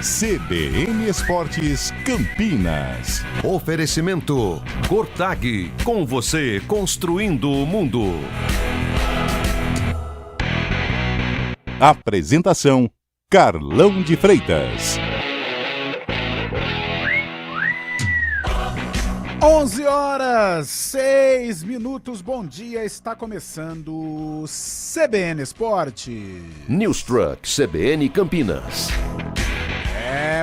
CBN Esportes Campinas. Oferecimento Cortag, com você construindo o mundo. Apresentação Carlão de Freitas. 11h06, bom dia, está começando o CBN Esporte. News Truck CBN Campinas.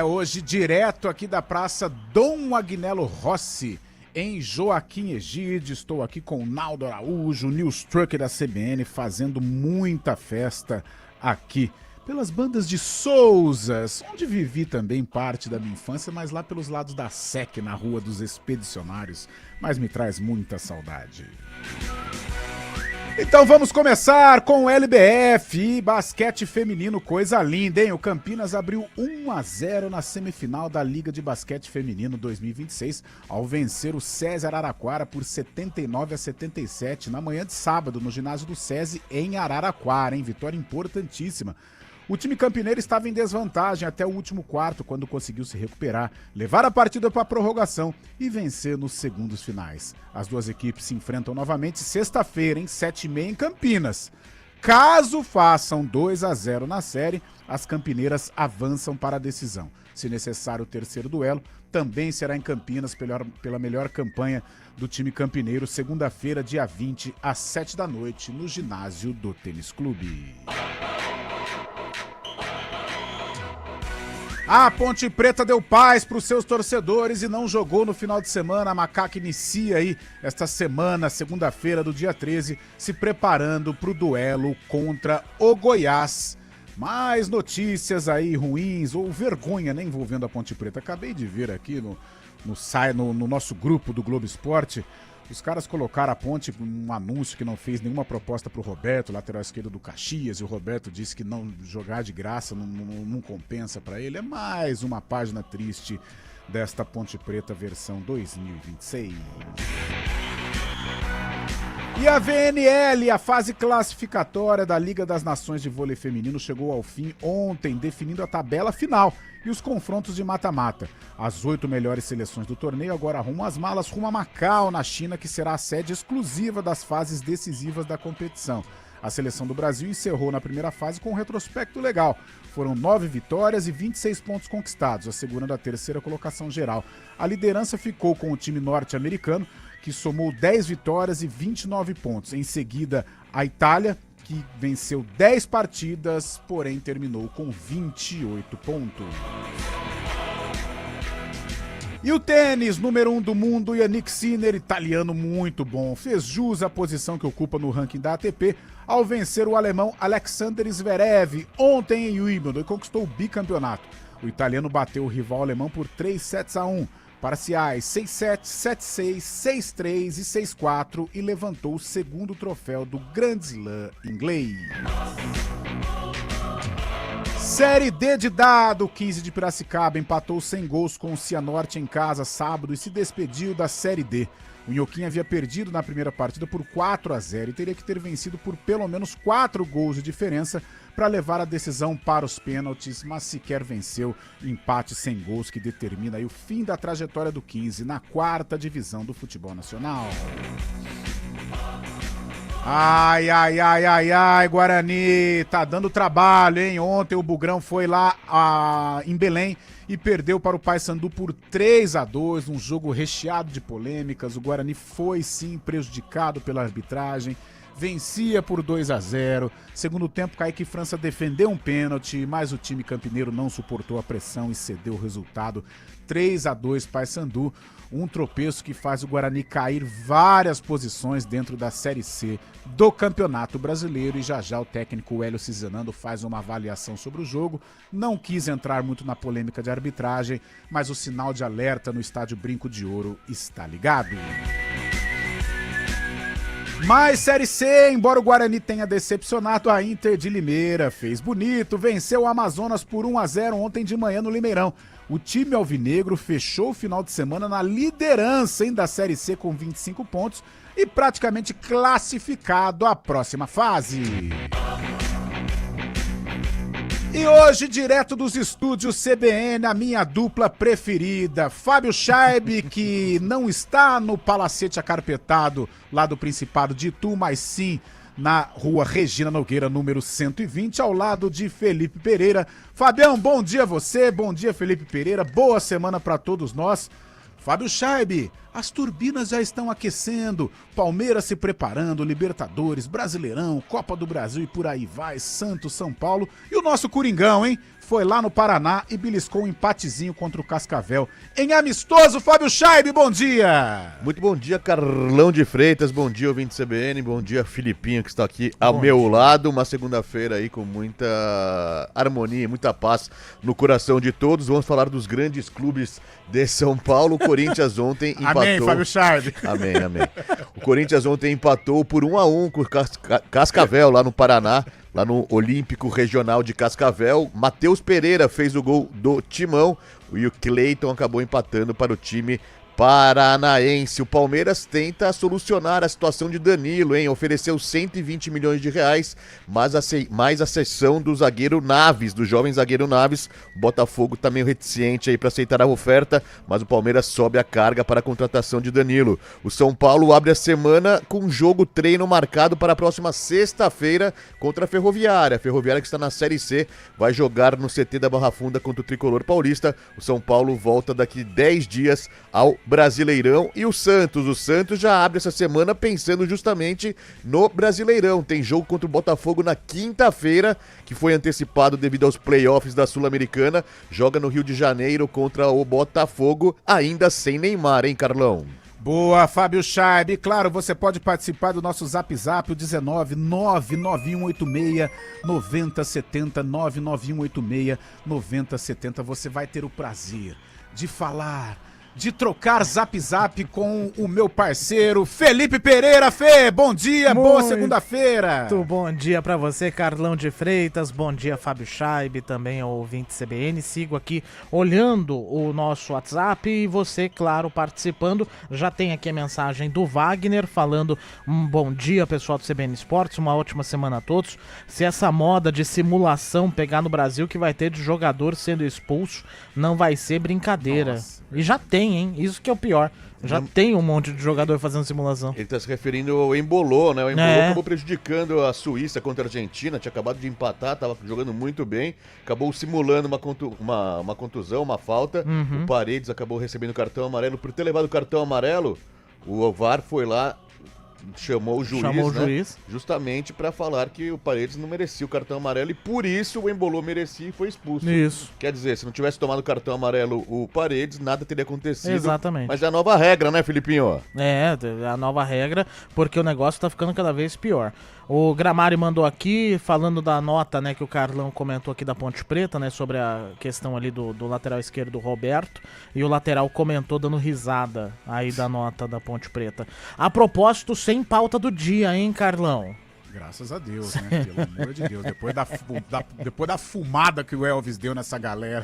Hoje direto aqui da Praça Dom Agnello Rossi, em Joaquim Egídio. Estou aqui com o Naldo Araújo, o News Truck da CBN, fazendo muita festa aqui pelas bandas de Souzas, onde vivi também parte da minha infância, mas lá pelos lados da SEC, na Rua dos Expedicionários, mas me traz muita saudade. Então vamos começar com o LBF e basquete feminino, coisa linda, hein? O Campinas abriu 1-0 na semifinal da Liga de Basquete Feminino 2026, ao vencer o SESI Araraquara por 79-77 na manhã de sábado, no ginásio do SESI em Araraquara, hein? Vitória importantíssima. O time campineiro estava em desvantagem até o último quarto, quando conseguiu se recuperar, levar a partida para a prorrogação e vencer nos segundos finais. As duas equipes se enfrentam novamente sexta-feira, em 7h30 em Campinas. Caso façam 2-0 na série, as campineiras avançam para a decisão. Se necessário, o terceiro duelo também será em Campinas pela melhor campanha do time campineiro, segunda-feira, dia 20, às 7h, no ginásio do Tênis Clube. A Ponte Preta deu paz para os seus torcedores e não jogou no final de semana. A Macaca inicia aí esta semana, segunda-feira do dia 13, se preparando para o duelo contra o Goiás. Mais notícias aí ruins ou vergonha, né, envolvendo a Ponte Preta. Acabei de ver aqui no nosso grupo do Globo Esporte. Os caras colocaram a Ponte um anúncio que não fez nenhuma proposta pro Roberto, lateral esquerdo do Caxias, e o Roberto disse que não jogar de graça não compensa para ele. É mais uma página triste desta Ponte Preta versão 2026. E a VNL, a fase classificatória da Liga das Nações de Vôlei Feminino, chegou ao fim ontem, definindo a tabela final e os confrontos de mata-mata. As 8 melhores seleções do torneio agora arrumam as malas rumo a Macau, na China, que será a sede exclusiva das fases decisivas da competição. A seleção do Brasil encerrou na primeira fase com um retrospecto legal. Foram 9 vitórias e 26 pontos conquistados, assegurando a terceira colocação geral. A liderança ficou com o time norte-americano, que somou 10 vitórias e 29 pontos. Em seguida, a Itália, que venceu 10 partidas, porém terminou com 28 pontos. E o tênis, número 1 do mundo, Jannik Sinner, italiano muito bom, fez jus à posição que ocupa no ranking da ATP ao vencer o alemão Alexander Zverev ontem em Wimbledon e conquistou o bicampeonato. O italiano bateu o rival alemão por 3-1, parciais 6-7, 7-6, 6-3 e 6-4 e levantou o segundo troféu do Grand Slam inglês. Série D de dado, o 15 de Piracicaba empatou sem gols com o Cianorte em casa sábado e se despediu da Série D. O Inhoquim havia perdido na primeira partida por 4-0 e teria que ter vencido por pelo menos 4 gols de diferença para levar a decisão para os pênaltis, mas sequer venceu. Empate sem gols que determina aí o fim da trajetória do 15 na 4ª divisão do futebol nacional. Ai, Guarani, tá dando trabalho, hein? Ontem o Bugrão foi lá em Belém e perdeu para o Paysandu por 3-2, um jogo recheado de polêmicas. O Guarani foi sim prejudicado pela arbitragem, vencia por 2-0. Segundo tempo, Kaique França defendeu um pênalti, mas o time campineiro não suportou a pressão e cedeu o resultado. 3-2 Paysandu, um tropeço que faz o Guarani cair várias posições dentro da Série C do Campeonato Brasileiro. E já o técnico Hélio Cisanando faz uma avaliação sobre o jogo. Não quis entrar muito na polêmica de arbitragem, mas o sinal de alerta no estádio Brinco de Ouro está ligado. Mais Série C, embora o Guarani tenha decepcionado, a Inter de Limeira fez bonito, venceu o Amazonas por 1-0 ontem de manhã no Limeirão. O time alvinegro fechou o final de semana na liderança da Série C com 25 pontos e praticamente classificado à próxima fase. E hoje, direto dos estúdios CBN, a minha dupla preferida, Fábio Chaib, que não está no palacete acarpetado lá do Principado de Itu, mas sim na rua Regina Nogueira, número 120, ao lado de Felipe Pereira. Fabião, bom dia a você, bom dia Felipe Pereira, boa semana para todos nós. Fábio Chaib, as turbinas já estão aquecendo, Palmeiras se preparando, Libertadores, Brasileirão, Copa do Brasil e por aí vai, Santos, São Paulo e o nosso Coringão, hein? Foi lá no Paraná e beliscou um empatezinho contra o Cascavel. Em amistoso, Fábio Chaib, bom dia! Muito bom dia, Carlão de Freitas, bom dia, ouvinte CBN, bom dia, Filipinho, que está aqui ao meu lado. Uma segunda-feira aí com muita harmonia, muita paz no coração de todos. Vamos falar dos grandes clubes de São Paulo. O Corinthians ontem empatou... Amém, Fábio Chaib. Amém, amém. O Corinthians ontem empatou por 1-1 com o Cascavel lá no Paraná, lá no Olímpico Regional de Cascavel. Matheus Pereira fez o gol do Timão e o Cleiton acabou empatando para o time paranaense. O Palmeiras tenta solucionar a situação de Danilo, hein? Ofereceu 120 milhões de reais, mas mais a cessão do zagueiro Naves, do jovem zagueiro Naves. O Botafogo tá meio reticente aí para aceitar a oferta, mas o Palmeiras sobe a carga para a contratação de Danilo. O São Paulo abre a semana com um jogo treino marcado para a próxima sexta-feira contra a Ferroviária. A Ferroviária, que está na Série C, vai jogar no CT da Barra Funda contra o Tricolor Paulista. O São Paulo volta daqui 10 dias ao Brasileirão. E o Santos já abre essa semana pensando justamente no Brasileirão. Tem jogo contra o Botafogo na quinta-feira, que foi antecipado devido aos playoffs da Sul-Americana. Joga no Rio de Janeiro contra o Botafogo, ainda sem Neymar, hein, Carlão? Boa, Fábio Chaib. Claro, você pode participar do nosso Zap Zap, o 19 99186 9070, 99186 9070. Você vai ter o prazer de falar, de trocar Zap Zap com o meu parceiro Felipe Pereira. Fê, bom dia, boa segunda-feira. Muito bom dia pra você, Carlão de Freitas, bom dia, Fábio Chaib, também ao ouvinte CBN. Sigo aqui olhando o nosso WhatsApp e você, claro, participando. Já tem aqui a mensagem do Wagner falando bom dia, pessoal do CBN Esportes, uma ótima semana a todos. Se essa moda de simulação pegar no Brasil, que vai ter de jogador sendo expulso, não vai ser brincadeira. Nossa. E já tem, hein? Isso que é o pior. Já tem um monte de jogador fazendo simulação. Ele tá se referindo ao Embolô, né? O Embolô acabou prejudicando a Suíça contra a Argentina, tinha acabado de empatar, tava jogando muito bem, acabou simulando uma contusão, uma falta. O Paredes acabou recebendo cartão amarelo. Por ter levado o cartão amarelo, o VAR foi lá, chamou o juiz, justamente para falar que o Paredes não merecia o cartão amarelo e por isso o Embolô merecia e foi expulso. Isso. Quer dizer, se não tivesse tomado o cartão amarelo o Paredes, nada teria acontecido. Exatamente. Mas é a nova regra, né, Filipinho? É, a nova regra, porque o negócio tá ficando cada vez pior. O Gramari mandou aqui, falando da nota, né, que o Carlão comentou aqui da Ponte Preta, né, sobre a questão ali do lateral esquerdo do Roberto, e o lateral comentou dando risada aí da nota da Ponte Preta. A propósito, sem pauta do dia, hein, Carlão? Graças a Deus, né? Pelo amor de Deus. Depois da fumada que o Elvis deu nessa galera,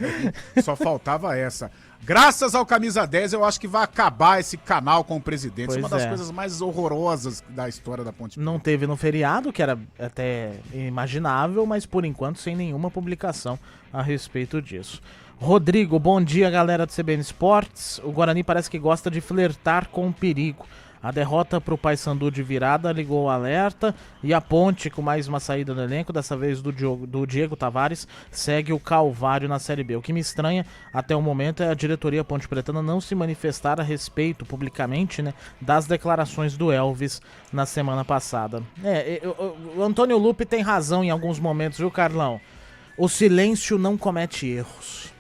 só faltava essa. Graças ao Camisa 10, eu acho que vai acabar esse canal com o presidente. Isso é uma das coisas mais horrorosas da história da Ponte Preta. Não teve no feriado, que era até imaginável, mas por enquanto sem nenhuma publicação a respeito disso. Rodrigo, bom dia, galera do CBN Esportes. O Guarani parece que gosta de flertar com o perigo. A derrota para o Paysandu de virada ligou o alerta e a Ponte, com mais uma saída no elenco, dessa vez do Diego Tavares, segue o calvário na Série B. O que me estranha até o momento é a diretoria Ponte Pretana não se manifestar a respeito publicamente, né, das declarações do Elvis na semana passada. O Antônio Lupe tem razão em alguns momentos, viu, Carlão? O silêncio não comete erros.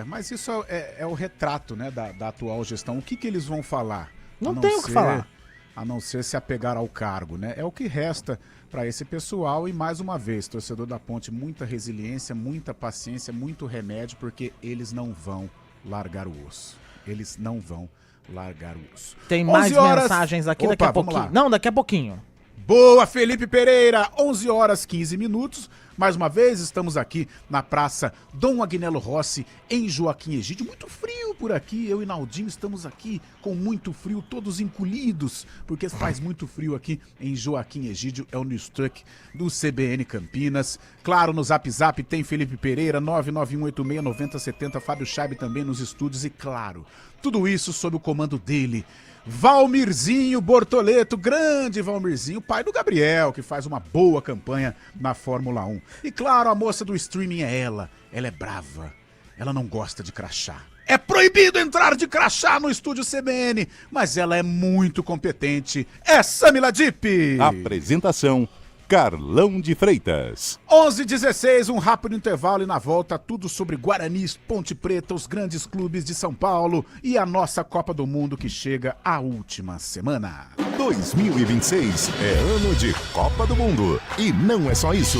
Mas isso é o retrato, né, da atual gestão. O que eles vão falar? Não tem o que falar. A não ser se apegar ao cargo, né? É o que resta para esse pessoal e, mais uma vez, torcedor da Ponte, muita resiliência, muita paciência, muito remédio, porque eles não vão largar o osso. Eles não vão largar o osso. Tem mais mensagens aqui. Opa, daqui a pouquinho. Lá. Não, daqui a pouquinho. Boa, Felipe Pereira, 11 horas 15 minutos. Mais uma vez, estamos aqui na Praça Dom Agnello Rossi, em Joaquim Egídio. Muito frio, por aqui, eu e Naldinho estamos aqui com muito frio, todos encolhidos, porque faz muito frio aqui em Joaquim Egídio, é o News Truck do CBN Campinas. Claro, no Zap Zap tem Felipe Pereira, 991869070, Fábio Scheibe também nos estúdios e claro, tudo isso sob o comando dele, Valmirzinho Bortoleto, grande Valmirzinho, pai do Gabriel, que faz uma boa campanha na Fórmula 1. E claro, a moça do streaming é ela é brava, ela não gosta de crachá. É proibido entrar de crachá no estúdio CBN, mas ela é muito competente, é Samila Dipp. Apresentação: Carlão de Freitas. 11h16, um rápido intervalo e na volta tudo sobre Guarani, Ponte Preta, os grandes clubes de São Paulo e a nossa Copa do Mundo que chega à última semana. 2026 é ano de Copa do Mundo. E não é só isso.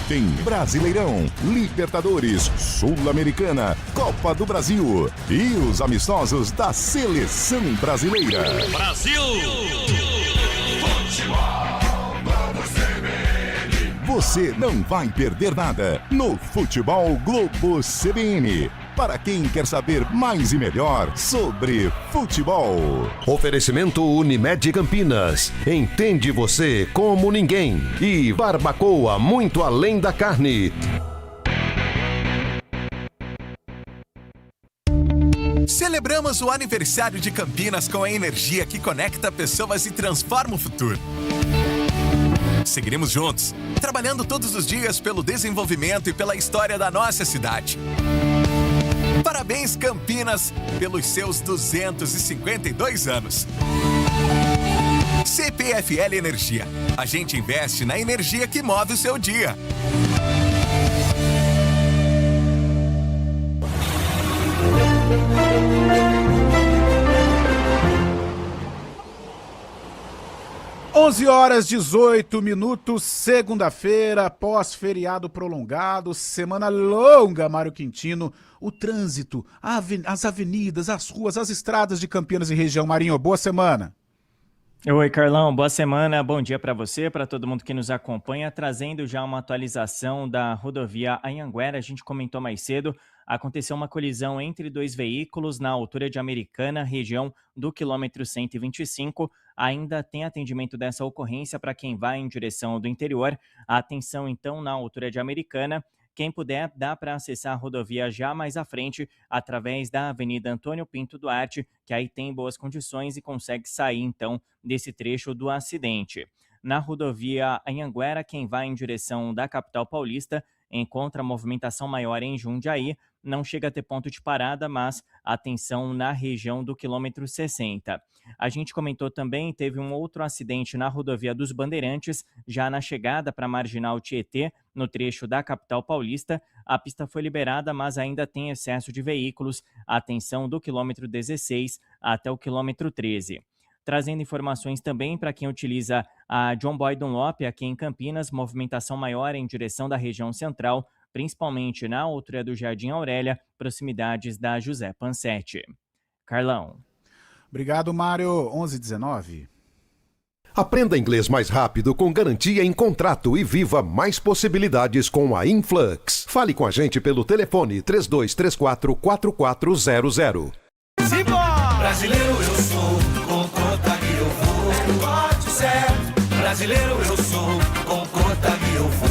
Tem Brasileirão, Libertadores, Sul-Americana, Copa do Brasil e os amistosos da Seleção Brasileira. Brasil! Você não vai perder nada no Futebol Globo CBN. Para quem quer saber mais e melhor sobre futebol. Oferecimento Unimed Campinas. Entende você como ninguém. E Barbacoa, muito além da carne. Celebramos o aniversário de Campinas com a energia que conecta pessoas e transforma o futuro. Seguiremos juntos, trabalhando todos os dias pelo desenvolvimento e pela história da nossa cidade. Parabéns, Campinas, pelos seus 252 anos. CPFL Energia. A gente investe na energia que move o seu dia. Onze horas 18 minutos, segunda-feira, pós-feriado prolongado, semana longa, Mário Quintino. O trânsito, as avenidas, as ruas, as estradas de Campinas e região. Marinho, boa semana. Oi, Carlão, boa semana, bom dia para você, para todo mundo que nos acompanha, trazendo já uma atualização da rodovia Anhanguera. A gente comentou mais cedo, aconteceu uma colisão entre dois veículos na altura de Americana, região do quilômetro 125. Ainda tem atendimento dessa ocorrência para quem vai em direção do interior. Atenção, então, na altura de Americana. Quem puder, dá para acessar a rodovia já mais à frente, através da Avenida Antônio Pinto Duarte, que aí tem boas condições e consegue sair, então, desse trecho do acidente. Na rodovia Anhanguera, quem vai em direção da capital paulista encontra movimentação maior em Jundiaí, não chega a ter ponto de parada, mas atenção na região do quilômetro 60. A gente comentou também, teve um outro acidente na rodovia dos Bandeirantes, já na chegada para a Marginal Tietê, no trecho da capital paulista. A pista foi liberada, mas ainda tem excesso de veículos. Atenção do quilômetro 16 até o quilômetro 13. Trazendo informações também para quem utiliza a John Boy Dunlop aqui em Campinas, movimentação maior em direção da região central, principalmente na altura do Jardim Aurélia, proximidades da José Pansetti. Carlão. Obrigado, Mário. 11h19. Aprenda inglês mais rápido com garantia em contrato e viva mais possibilidades com a Influx. Fale com a gente pelo telefone 3234-4400. Simbora! Brasileiro eu sou, com conta que eu vou. Negócio certo. Brasileiro eu sou, com conta que eu vou.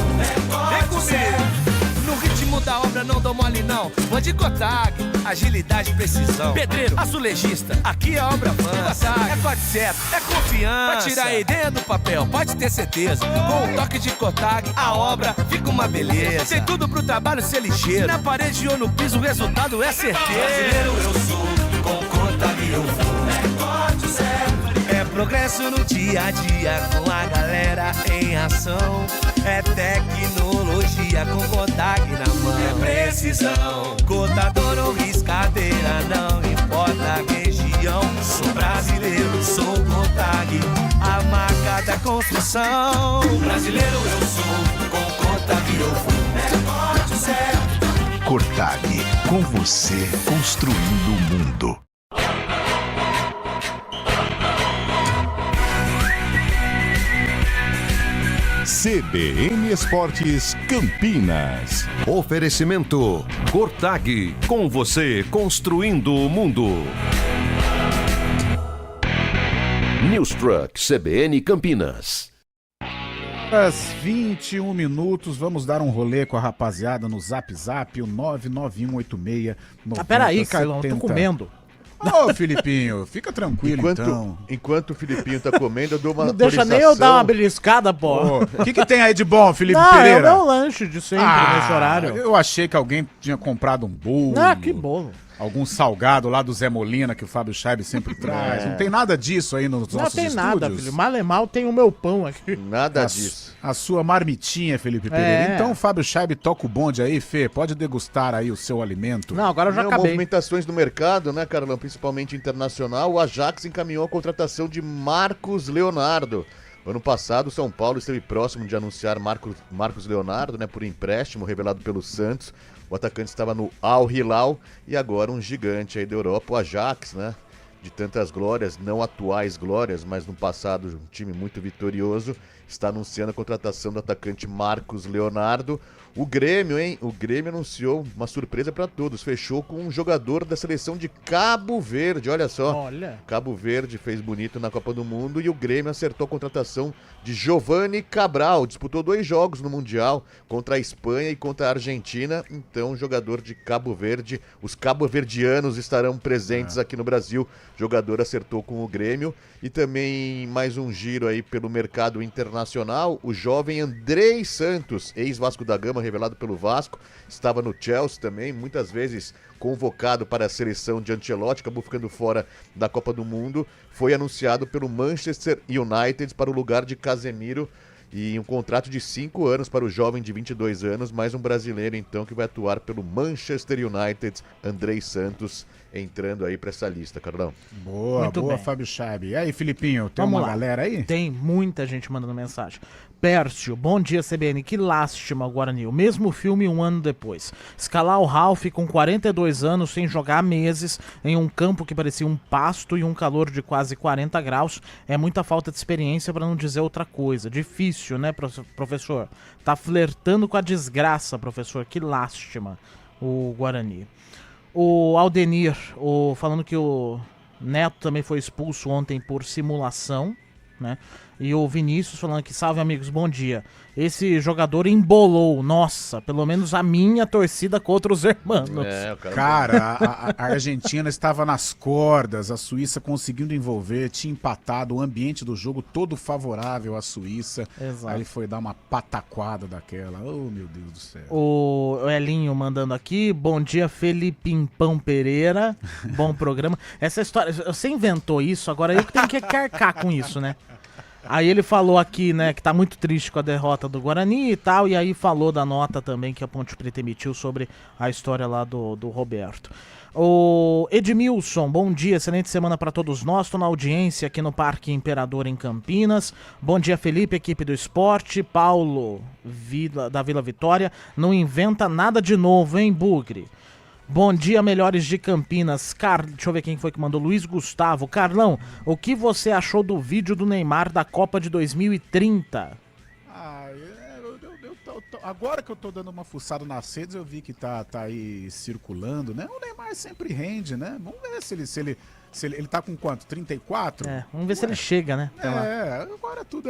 Negócio certo. No ritmo da obra não dou mole não. Vou de Cotag, agilidade e precisão. Pedreiro, azulejista, aqui a obra avança. É corte certo, é confiança. Vai tirar a ideia do papel, pode ter certeza. Com um toque de Cotag, a obra fica uma beleza. Tem tudo pro trabalho ser ligeiro. Na parede ou no piso, o resultado é certeiro. Brasileiro eu sou, com Cotag eu vou. É corte certo. É progresso no dia a dia, com a galera em ação. É tecnologia com Cotag na mão. É precisão, cotador ou riscadeira, não importa a região. Sou brasileiro, sou Cotag, a marca da construção. Brasileiro eu sou, com Cotag eu vou. Negócio certo. Cotag, com você construindo o mundo. CBN Esportes Campinas. Oferecimento Cortag, com você construindo o mundo. News Truck CBN Campinas. Às 21 minutos, vamos dar um rolê com a rapaziada no Zap, o 99186 peraí, Carlão, eu tô comendo. Ô, Filipinho, fica tranquilo então. Enquanto o Filipinho tá comendo, eu dou uma Não deixa nem eu dar uma beliscada, pô. O que tem aí de bom, Felipe Não, Pereira? é o meu lanche de sempre nesse horário. Eu achei que alguém tinha comprado um bolo. Ah, que bolo. Algum salgado lá do Zé Molina que o Fábio Scheib sempre traz. Não tem nada disso aí nos nossos estúdios. Não tem nada, filho. Mal é mal, tem o meu pão aqui. Nada disso. A sua marmitinha, Felipe Pereira. Então, Fábio Scheib, toca o bonde aí, Fê. Pode degustar aí o seu alimento. Não, agora eu já acabei. Movimentações no mercado, né, Carlão? Principalmente internacional. O Ajax encaminhou a contratação de Marcos Leonardo. Ano passado, o São Paulo esteve próximo de anunciar Marcos Leonardo, né, por empréstimo revelado pelo Santos. O atacante estava no Al Hilal e agora um gigante aí da Europa, o Ajax, né? De tantas glórias, não atuais glórias, mas no passado um time muito vitorioso, está anunciando a contratação do atacante Marcos Leonardo. O Grêmio, hein? O Grêmio anunciou uma surpresa para todos. Fechou com um jogador da seleção de Cabo Verde. Olha só. Olha. Cabo Verde fez bonito na Copa do Mundo e o Grêmio acertou a contratação de Giovanni Cabral. Disputou 2 jogos no Mundial, contra a Espanha e contra a Argentina. Então, jogador de Cabo Verde. Os cabo-verdianos estarão presentes aqui no Brasil. O jogador acertou com o Grêmio. E também mais um giro aí pelo mercado internacional. O jovem Andrei Santos, ex-Vasco da Gama, revelado pelo Vasco, estava no Chelsea também, muitas vezes convocado para a seleção de Ancelotti, acabou ficando fora da Copa do Mundo, foi anunciado pelo Manchester United para o lugar de Casemiro e um contrato de 5 anos para o jovem de 22 anos, mais um brasileiro então que vai atuar pelo Manchester United, Andrei Santos, entrando aí para essa lista, Carlão. Boa, boa, Fábio Scheib. E aí, Filipinho, tem Vamos uma lá. galera aí? Tem muita gente mandando mensagem. Pércio, bom dia CBN, que lástima o Guarani, o mesmo filme um ano depois. Escalar o Ralf com 42 anos sem jogar há meses em um campo que parecia um pasto e um calor de quase 40 graus é muita falta de experiência para não dizer outra coisa. Difícil, né, professor? Tá flertando com a desgraça, professor, que lástima o Guarani. O Aldenir, falando que o Neto também foi expulso ontem por simulação, né? E o Vinícius falando que, salve amigos, bom dia. Esse jogador embolou, nossa, pelo menos a minha torcida contra os irmãos. Cara, a Argentina estava nas cordas, a Suíça conseguindo envolver, tinha empatado, o ambiente do jogo todo favorável à Suíça. Exato. Aí ele foi dar uma pataquada daquela. Oh, meu Deus do céu. O Elinho mandando aqui, bom dia Felipimpão Pereira, bom programa. Essa história, você inventou isso, agora eu que tenho que carcar com isso, né? Aí ele falou aqui, né, que tá muito triste com a derrota do Guarani e tal, e aí falou da nota também que a Ponte Preta emitiu sobre a história lá do Roberto. O Edmilson, bom dia, excelente semana para todos nós, tô na audiência aqui no Parque Imperador em Campinas. Bom dia Felipe, equipe do esporte. Paulo da Vila Vitória, não inventa nada de novo, hein, Bugre? Bom dia, melhores de Campinas. Deixa eu ver quem foi que mandou. Luiz Gustavo. Carlão, o que você achou do vídeo do Neymar da Copa de 2030? Agora que eu tô dando uma fuçada nas redes, eu vi que tá aí circulando, né? O Neymar sempre rende, né? Vamos ver se ele tá com quanto? 34? Vamos ver se ele chega, né? Agora tudo.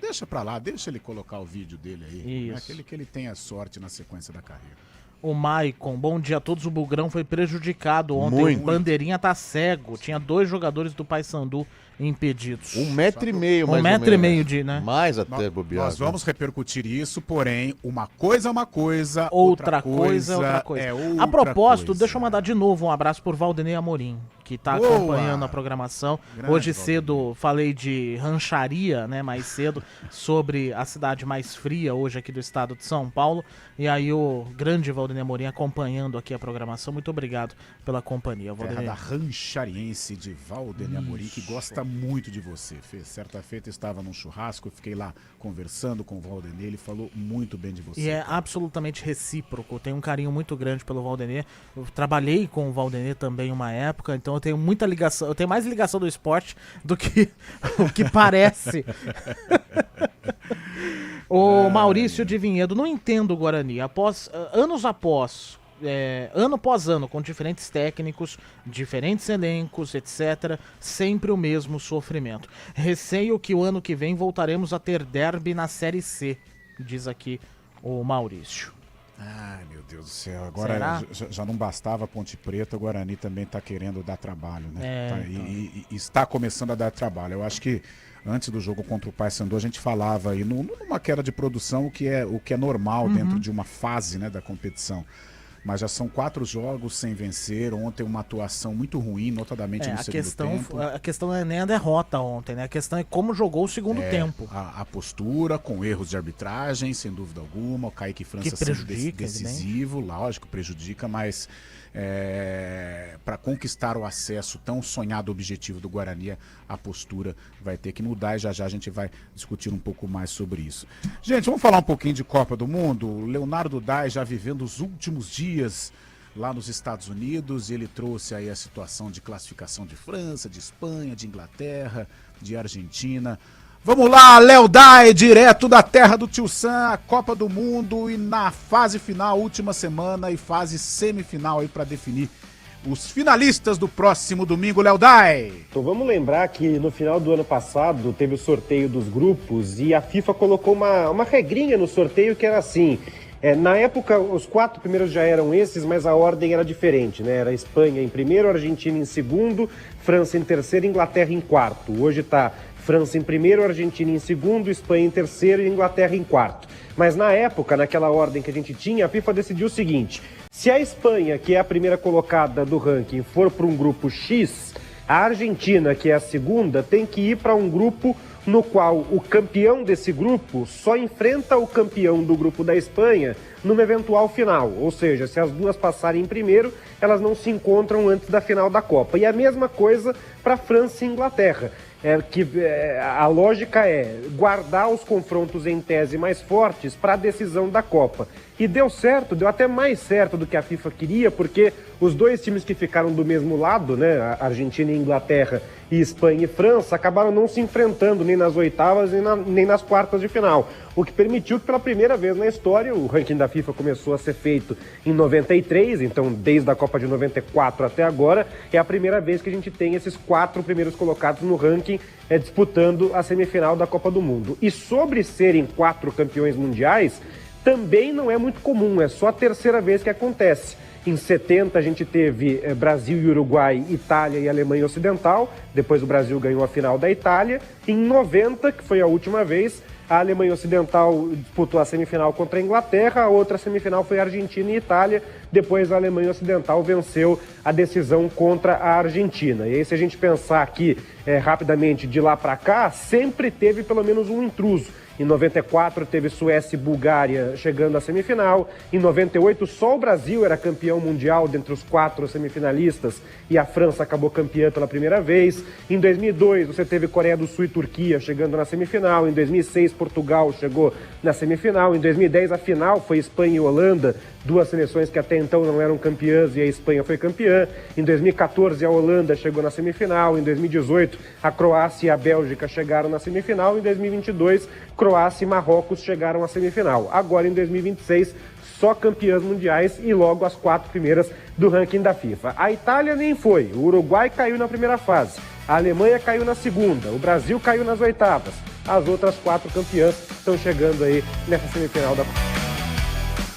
Deixa pra lá, deixa ele colocar o vídeo dele aí. Isso. Aquele que ele tenha sorte na sequência da carreira. O Maicon, bom dia a todos. O Bugrão foi prejudicado ontem. Muito. O Bandeirinha tá cego. Tinha 2 jogadores do Paysandu impedidos. 1,5 metro, mais ou 1,5 menos. de, né? Mais até, bobear. Nós vamos repercutir isso, porém, uma coisa é uma coisa, Outra coisa é outra coisa. É outra a propósito, coisa. deixa eu mandar de novo um abraço por Valdenei Amorim, que tá Boa! acompanhando a programação. Grande Hoje Valdenei. cedo falei de rancharia, né, mais cedo, sobre a cidade mais fria hoje aqui do estado de São Paulo. E aí o grande Valdenei Amorim acompanhando aqui a programação. Muito obrigado pela companhia, Terra Valdenei. da ranchariense de Valdenei Amorim, que gosta muito de você, Fê. Certa feita eu estava num churrasco, eu fiquei lá conversando com o Valdenei, ele falou muito bem de você. E é absolutamente recíproco, eu tenho um carinho muito grande pelo Valdenei. Eu trabalhei com o Valdenei também uma época, então eu tenho muita ligação, eu tenho mais ligação do esporte do que o que parece. O Maurício de Vinhedo, não entendo o Guarani. Ano após ano, com diferentes técnicos, diferentes elencos, etc., sempre o mesmo sofrimento. Receio que o ano que vem voltaremos a ter derby na Série C, diz aqui o Maurício. Ai, meu Deus do céu. Agora já não bastava a Ponte Preta, o Guarani também tá querendo dar trabalho, né? E está começando a dar trabalho. Eu acho que antes do jogo contra o Paysandu, a gente falava aí numa queda de produção, o que é normal dentro de uma fase, né, da competição. Mas já são 4 jogos sem vencer. Ontem uma atuação muito ruim, notadamente no segundo tempo. A questão não é nem a derrota ontem, né? A questão é como jogou o segundo tempo. A postura, com erros de arbitragem, sem dúvida alguma. O Kaique França sendo decisivo, lógico, prejudica, mas para conquistar o acesso, tão sonhado objetivo do Guarani, a postura vai ter que mudar, e já a gente vai discutir um pouco mais sobre isso. Gente, vamos falar um pouquinho de Copa do Mundo. O Leonardo Dai já vivendo os últimos dias lá nos Estados Unidos, e ele trouxe aí a situação de classificação de França, de Espanha, de Inglaterra, de Argentina. Vamos lá, Léo Dai, direto da terra do Tio Sam, a Copa do Mundo, e na fase final, última semana, e fase semifinal aí para definir os finalistas do próximo domingo, Léo Dai. Então vamos lembrar que no final do ano passado teve o sorteio dos grupos e a FIFA colocou uma regrinha no sorteio que era assim. Na época, os 4 primeiros já eram esses, mas a ordem era diferente, né? Era Espanha em primeiro, Argentina em segundo, França em terceiro e Inglaterra em quarto. Hoje está França em primeiro, Argentina em segundo, Espanha em terceiro e Inglaterra em quarto. Mas na época, naquela ordem que a gente tinha, a FIFA decidiu o seguinte: se a Espanha, que é a primeira colocada do ranking, for para um grupo X, a Argentina, que é a segunda, tem que ir para um grupo no qual o campeão desse grupo só enfrenta o campeão do grupo da Espanha numa eventual final. Ou seja, se as duas passarem em primeiro, elas não se encontram antes da final da Copa. E a mesma coisa para França e Inglaterra. A lógica é guardar os confrontos em tese mais fortes para a decisão da Copa. E deu certo, deu até mais certo do que a FIFA queria, porque os 2 times que ficaram do mesmo lado, né, a Argentina e Inglaterra, e Espanha e França, acabaram não se enfrentando nem nas oitavas nem nas quartas de final. O que permitiu que pela primeira vez na história, o ranking da FIFA começou a ser feito em 93, então desde a Copa de 94 até agora, é a primeira vez que a gente tem esses 4 primeiros colocados no ranking disputando a semifinal da Copa do Mundo. E sobre serem 4 campeões mundiais, também não é muito comum, é só a terceira vez que acontece. Em 70 a gente teve Brasil e Uruguai, Itália e Alemanha Ocidental, depois o Brasil ganhou a final da Itália. Em 90, que foi a última vez, a Alemanha Ocidental disputou a semifinal contra a Inglaterra, a outra semifinal foi a Argentina e Itália, depois a Alemanha Ocidental venceu a decisão contra a Argentina. E aí, se a gente pensar aqui rapidamente de lá para cá, sempre teve pelo menos um intruso. Em 94 teve Suécia e Bulgária chegando à semifinal. Em 98 só o Brasil era campeão mundial dentre os 4 semifinalistas e a França acabou campeã pela primeira vez. Em 2002 você teve Coreia do Sul e Turquia chegando na semifinal. Em 2006 Portugal chegou na semifinal. Em 2010 a final foi Espanha e Holanda, 2 seleções que até então não eram campeãs, e a Espanha foi campeã. Em 2014 a Holanda chegou na semifinal. Em 2018 a Croácia e a Bélgica chegaram na semifinal. Em 2022 Croácia e Marrocos chegaram à semifinal. Agora em 2026 só campeãs mundiais e logo as 4 primeiras do ranking da FIFA. A Itália nem foi, o Uruguai caiu na primeira fase, a Alemanha caiu na segunda, o Brasil caiu nas oitavas. As outras 4 campeãs estão chegando aí nessa semifinal da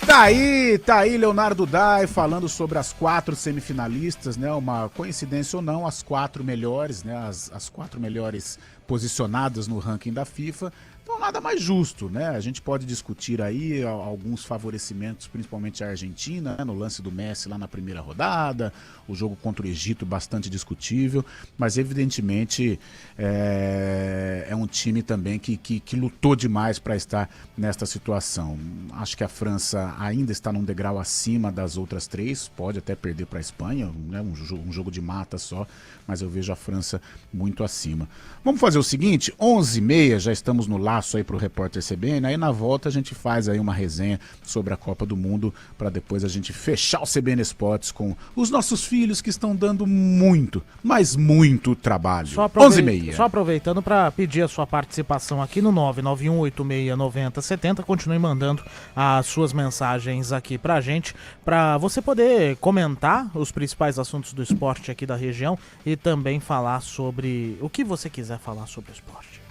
Tá aí Leonardo Dai falando sobre as 4 semifinalistas, né? Uma coincidência ou não, as 4 melhores, né? As 4 melhores posicionadas no ranking da FIFA. Então nada mais justo, né? A gente pode discutir aí alguns favorecimentos, principalmente a Argentina, né? No lance do Messi lá na primeira rodada, o jogo contra o Egito bastante discutível, mas evidentemente é um time também que lutou demais para estar nesta situação. Acho que a França ainda está num degrau acima das outras 3, pode até perder para a Espanha, né? Um jogo de mata só, mas eu vejo a França muito acima. Vamos fazer o seguinte, 11h30, já estamos no live espaço aí pro repórter CBN, aí na volta a gente faz aí uma resenha sobre a Copa do Mundo, para depois a gente fechar o CBN Esportes com os nossos filhos que estão dando muito, mas muito trabalho. 11h30. Só aproveitando para pedir a sua participação aqui no 991869070, continue mandando as suas mensagens aqui pra gente, para você poder comentar os principais assuntos do esporte aqui da região e também falar sobre o que você quiser falar sobre o esporte.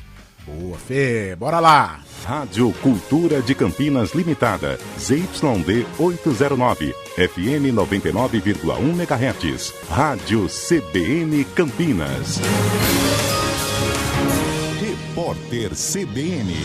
Boa, Fê, bora lá! Rádio Cultura de Campinas Limitada, ZYD 809, FM 99,1 MHz, Rádio CBN Campinas. Repórter CBN.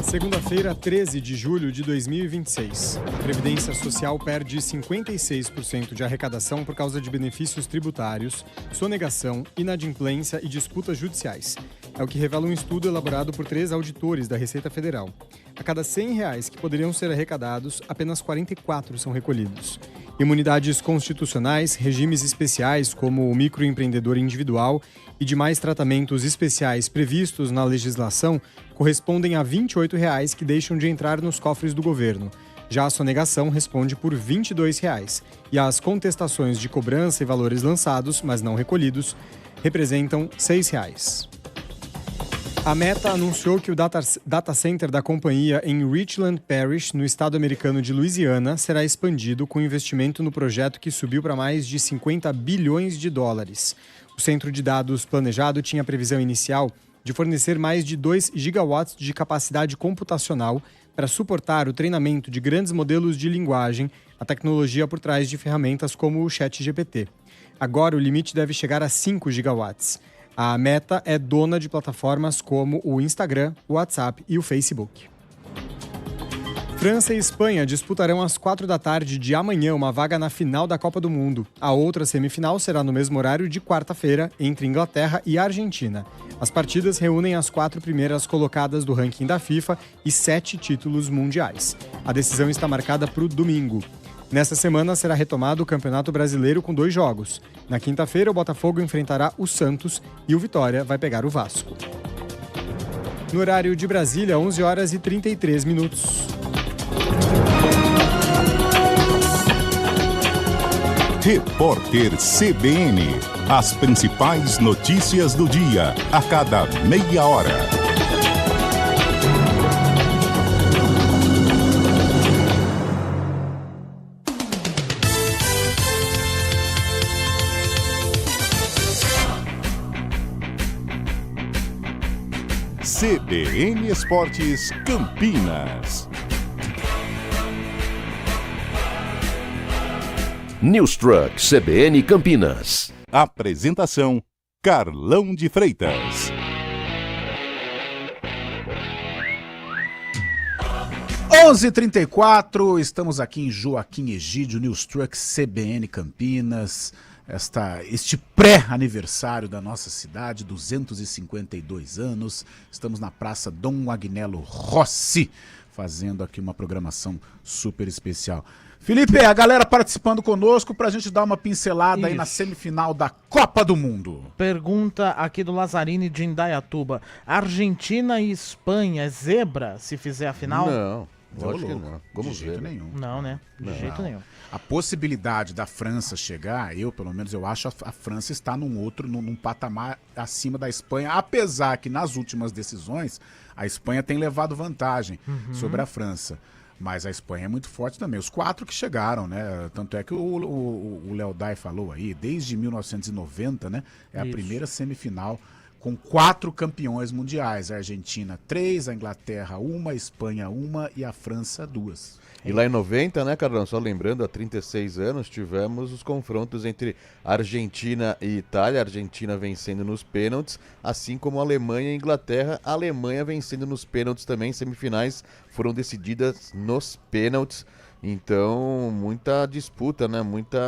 Segunda-feira, 13 de julho de 2026. A Previdência Social perde 56% de arrecadação por causa de benefícios tributários, sonegação, inadimplência e disputas judiciais. É o que revela um estudo elaborado por 3 auditores da Receita Federal. A cada R$100 que poderiam ser arrecadados, apenas 44 são recolhidos. Imunidades constitucionais, regimes especiais como o microempreendedor individual e demais tratamentos especiais previstos na legislação correspondem a R$28 que deixam de entrar nos cofres do governo. Já a sonegação responde por R$22 e as contestações de cobrança e valores lançados, mas não recolhidos, representam R$6. A Meta anunciou que o data center da companhia em Richland Parish, no estado americano de Louisiana, será expandido com investimento no projeto que subiu para mais de $50 bilhões. O centro de dados planejado tinha a previsão inicial de fornecer mais de 2 gigawatts de capacidade computacional para suportar o treinamento de grandes modelos de linguagem, a tecnologia por trás de ferramentas como o ChatGPT. Agora o limite deve chegar a 5 gigawatts. A Meta é dona de plataformas como o Instagram, o WhatsApp e o Facebook. França e Espanha disputarão às 16h de amanhã uma vaga na final da Copa do Mundo. A outra semifinal será no mesmo horário de quarta-feira, entre Inglaterra e Argentina. As partidas reúnem as 4 primeiras colocadas do ranking da FIFA e 7 títulos mundiais. A decisão está marcada para o domingo. Nesta semana será retomado o Campeonato Brasileiro com 2 jogos. Na quinta-feira, o Botafogo enfrentará o Santos e o Vitória vai pegar o Vasco. No horário de Brasília, 11h33. Repórter CBN. As principais notícias do dia, a cada meia hora. CBN Esportes Campinas. News Truck CBN Campinas. Apresentação: Carlão de Freitas. 11h34, estamos aqui em Joaquim Egídio, News Truck CBN Campinas. Este pré-aniversário da nossa cidade, 252 anos. Estamos na Praça Dom Agnello Rossi, fazendo aqui uma programação super especial. Felipe, a galera participando conosco pra gente dar uma pincelada aí na semifinal da Copa do Mundo. Pergunta aqui do Lazzarini de Indaiatuba. Argentina e Espanha, zebra se fizer a final? Não, lógico que não. De jeito nenhum. Não, né? De jeito nenhum. A possibilidade da França chegar, pelo menos eu acho, a França está num patamar acima da Espanha, apesar que nas últimas decisões a Espanha tem levado vantagem sobre a França. Mas a Espanha é muito forte também. Os 4 que chegaram, né? Tanto é que o Léo Dai falou aí, desde 1990, né? É a primeira semifinal com 4 campeões mundiais. A Argentina 3, a Inglaterra 1, a Espanha 1 e a França 2. E lá em 90, né, Carlão? Só lembrando, há 36 anos tivemos os confrontos entre Argentina e Itália, a Argentina vencendo nos pênaltis, assim como a Alemanha e Inglaterra, a Alemanha vencendo nos pênaltis também. Semifinais foram decididas nos pênaltis. Então, muita disputa, né? Muita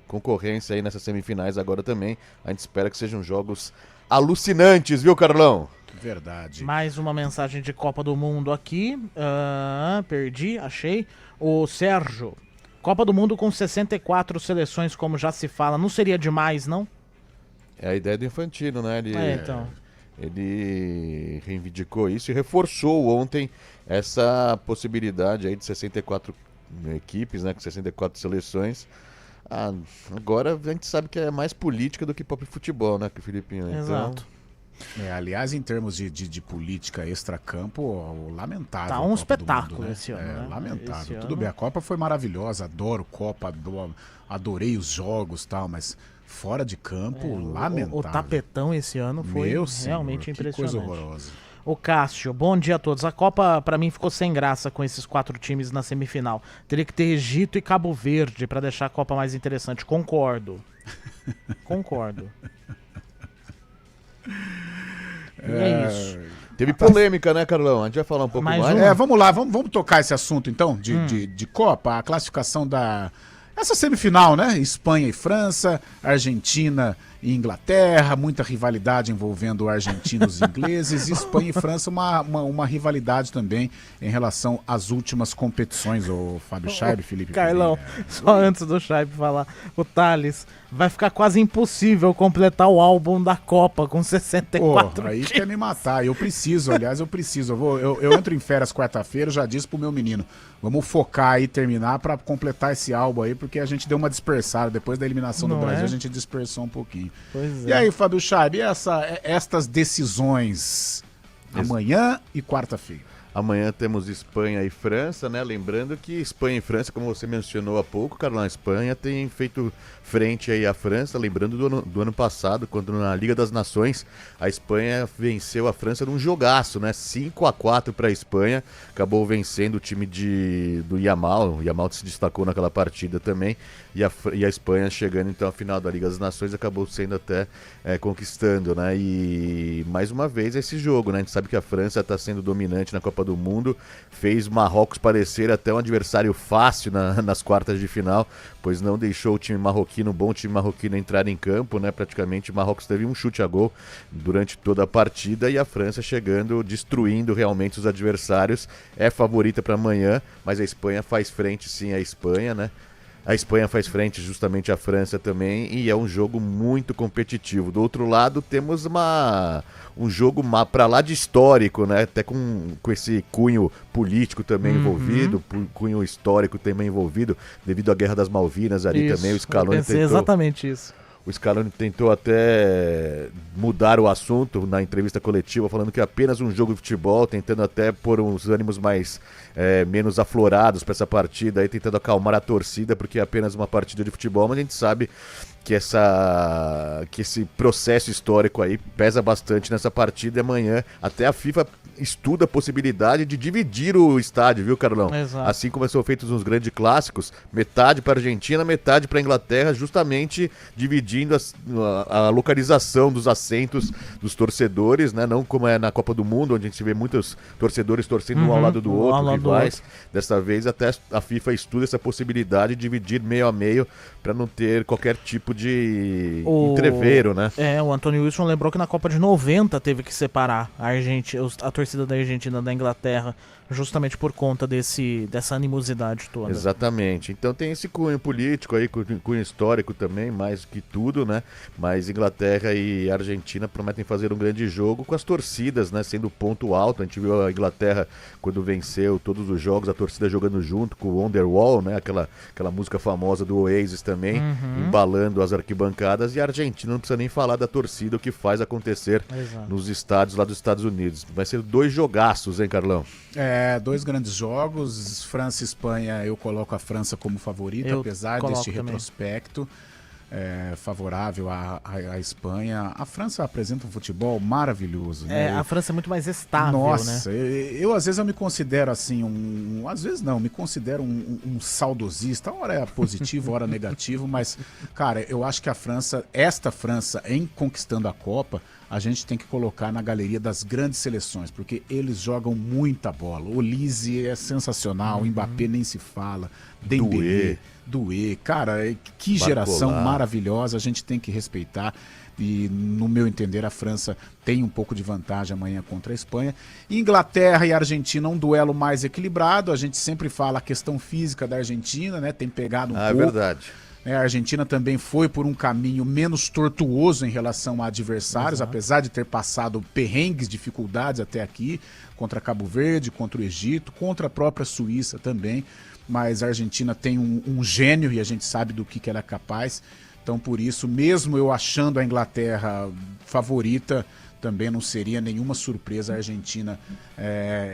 concorrência aí nessas semifinais agora também. A gente espera que sejam jogos alucinantes, viu, Carlão? Verdade. Mais uma mensagem de Copa do Mundo aqui. Perdi, achei. O Sérgio. Copa do Mundo com 64 seleções, como já se fala. Não seria demais, não? É a ideia do Infantino, né? Então. Ele reivindicou isso e reforçou ontem essa possibilidade aí de 64 equipes, né? Com 64 seleções. Agora a gente sabe que é mais política do que próprio futebol, né? Que o Filipinho. Exato. Aliás, em termos de política extracampo, lamentável. Tá um espetáculo esse ano, né? Lamentável. Tudo bem, a Copa foi maravilhosa, adoro Copa, adorei os jogos e tal, mas fora de campo, lamentável. O tapetão esse ano foi realmente impressionante. Que coisa horrorosa. O Cássio, bom dia a todos. A Copa, pra mim, ficou sem graça com esses 4 times na semifinal. Teria que ter Egito e Cabo Verde pra deixar a Copa mais interessante. Concordo. E é isso. Teve polêmica, né, Carlão? A gente vai falar um pouco mais. Vamos lá, vamos tocar esse assunto então, de Copa, a classificação essa semifinal, né? Espanha e França, Argentina e Inglaterra, muita rivalidade envolvendo argentinos e ingleses, e Espanha e França, uma rivalidade também em relação às últimas competições, o Fábio Scheib, Felipe. Carlão, só antes do Scheib falar, o Thales, vai ficar quase impossível completar o álbum da Copa com 64 aí times. Quer me matar, eu preciso, eu entro em férias quarta-feira, já disse pro meu menino, vamos focar aí, terminar pra completar esse álbum aí, porque a gente deu uma dispersada, depois da eliminação do Brasil, a gente dispersou um pouquinho. E aí, Fábio Scheib, estas decisões amanhã e quarta-feira? Amanhã temos Espanha e França, né? Lembrando que Espanha e França, como você mencionou há pouco, Carlão, a Espanha tem feito frente aí à França, lembrando do ano passado, quando na Liga das Nações a Espanha venceu a França num jogaço, né? 5-4 para a Espanha, acabou vencendo o time do Yamal, o Yamal se destacou naquela partida também, e a Espanha chegando então à final da Liga das Nações acabou sendo até conquistando, né? E mais uma vez esse jogo, né? A gente sabe que a França está sendo dominante na Copa do Mundo, fez Marrocos parecer até um adversário fácil nas quartas de final, pois não deixou o time marroquino, um bom time marroquino, entrar em campo, né? Praticamente o Marrocos teve um chute a gol durante toda a partida, e a França chegando, destruindo realmente os adversários, é favorita para amanhã, mas a Espanha faz frente sim à Espanha, né? A Espanha faz frente justamente à França também, e é um jogo muito competitivo. Do outro lado, temos um jogo para lá de histórico, né? Até com esse cunho político também envolvido, cunho histórico também envolvido, devido à Guerra das Malvinas ali também. O Scaloni tentou, exatamente isso. O Scaloni tentou até mudar o assunto na entrevista coletiva, falando que é apenas um jogo de futebol, tentando até pôr uns ânimos menos aflorados para essa partida, aí tentando acalmar a torcida, porque é apenas uma partida de futebol, mas a gente sabe que esse processo histórico aí pesa bastante nessa partida, e amanhã até a FIFA estuda a possibilidade de dividir o estádio, viu, Carlão? Exato. Assim como são feitos nos grandes clássicos, metade para a Argentina, metade para a Inglaterra, justamente dividindo a localização dos assentos dos torcedores, né? Não como é na Copa do Mundo, onde a gente vê muitos torcedores torcendo um ao lado do outro, rivais. Dessa vez até a FIFA estuda essa possibilidade de dividir meio a meio para não ter qualquer tipo de entreveiro, né? O Antônio Wilson lembrou que na Copa de 90 teve que separar a torcida da Argentina da Inglaterra, justamente por conta dessa animosidade toda. Exatamente. Então tem esse cunho político aí, cunho histórico também, mais que tudo, né? Mas Inglaterra e Argentina prometem fazer um grande jogo com as torcidas, né? Sendo ponto alto. A gente viu a Inglaterra quando venceu todos os jogos, a torcida jogando junto com o Wonderwall, né? Aquela música famosa do Oasis também, embalando as arquibancadas. E a Argentina não precisa nem falar da torcida, o que faz acontecer nos estádios lá dos Estados Unidos. Vai ser 2 jogaços, hein, Carlão? 2 grandes jogos, França e Espanha, eu coloco a França como favorita, apesar deste retrospecto favorável à Espanha. A França apresenta um futebol maravilhoso, né? A França é muito mais estável, Nossa, né? eu às vezes eu me considero assim, às vezes não, me considero um saudosista, hora é positivo, hora negativo, mas, cara, eu acho que esta França, em conquistando a Copa, a gente tem que colocar na galeria das grandes seleções, porque eles jogam muita bola. O Olise é sensacional, o Mbappé nem se fala, Dembélé, Doué, cara, que geração maravilhosa, a gente tem que respeitar. E, no meu entender, a França tem um pouco de vantagem amanhã contra a Espanha. Inglaterra e Argentina, um duelo mais equilibrado. A gente sempre fala a questão física da Argentina, né? Tem pegado um pouco. É verdade. A Argentina também foi por um caminho menos tortuoso em relação a adversários, apesar de ter passado perrengues, dificuldades até aqui, contra Cabo Verde, contra o Egito, contra a própria Suíça também. Mas a Argentina tem um gênio e a gente sabe do que ela é capaz. Então, por isso, mesmo eu achando a Inglaterra favorita, também não seria nenhuma surpresa a Argentina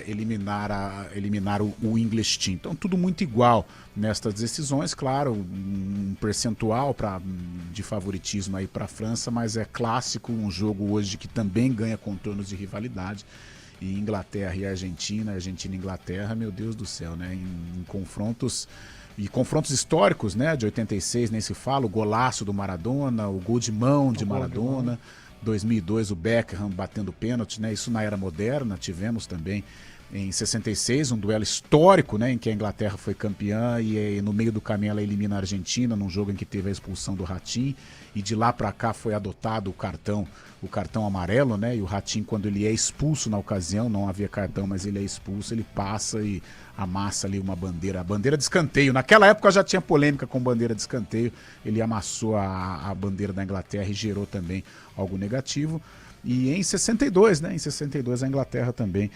eliminar o English Team. Então, tudo muito igual nestas decisões. Claro, um percentual de favoritismo aí para a França, mas é clássico, um jogo hoje que também ganha contornos de rivalidade. E Inglaterra e Argentina e Inglaterra, meu Deus do céu, né? Em confrontos... E confrontos históricos, né? De 86 nem se fala, o golaço do Maradona, o gol de mão de Maradona, 2002 o Beckham batendo pênalti, né? Isso na era moderna, tivemos também em 66 um duelo histórico, né? Em que a Inglaterra foi campeã e no meio do caminho ela elimina a Argentina num jogo em que teve a expulsão do Ratinho e de lá para cá foi adotado o cartão amarelo, né? E o Ratinho, quando ele é expulso na ocasião, não havia cartão, mas ele é expulso, ele passa e amassa ali uma bandeira, a bandeira de escanteio. Naquela época já tinha polêmica com bandeira de escanteio, ele amassou a bandeira da Inglaterra e gerou também algo negativo. E em 62, né? Em 62 a Inglaterra também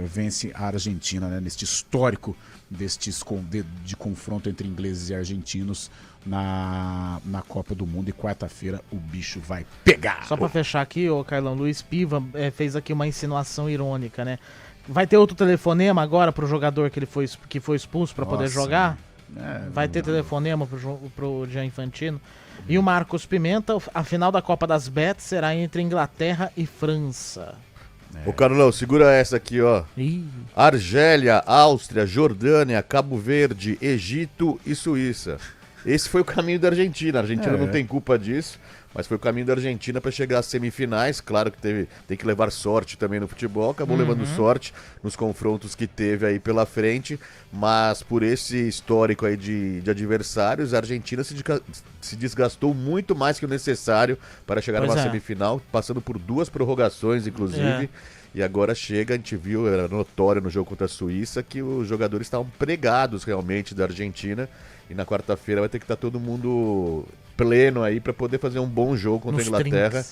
vence a Argentina, né? Neste histórico de confronto entre ingleses e argentinos na Copa do Mundo. E quarta-feira o bicho vai pegar. Só pra fechar aqui, ô Carlão, Luiz Piva fez aqui uma insinuação irônica, né? Vai ter outro telefonema agora pro jogador que foi expulso para poder jogar? Vai ter telefonema pro Gian Infantino. E o Marcos Pimenta, a final da Copa das Bets será entre Inglaterra e França. Ô Carlão, segura essa aqui, ó. Argélia, Áustria, Jordânia, Cabo Verde, Egito e Suíça. Esse foi o caminho da Argentina. A Argentina não tem culpa disso, mas foi o caminho da Argentina para chegar às semifinais. Claro que tem que levar sorte também no futebol. Acabou levando sorte nos confrontos que teve aí pela frente. Mas por esse histórico aí de adversários, a Argentina se desgastou muito mais que o necessário para chegar numa semifinal, passando por 2 prorrogações, inclusive. E agora chega, a gente viu, era notório no jogo contra a Suíça, que os jogadores estavam pregados realmente da Argentina. E na quarta-feira vai ter que estar todo mundo pleno aí para poder fazer um bom jogo contra a Inglaterra.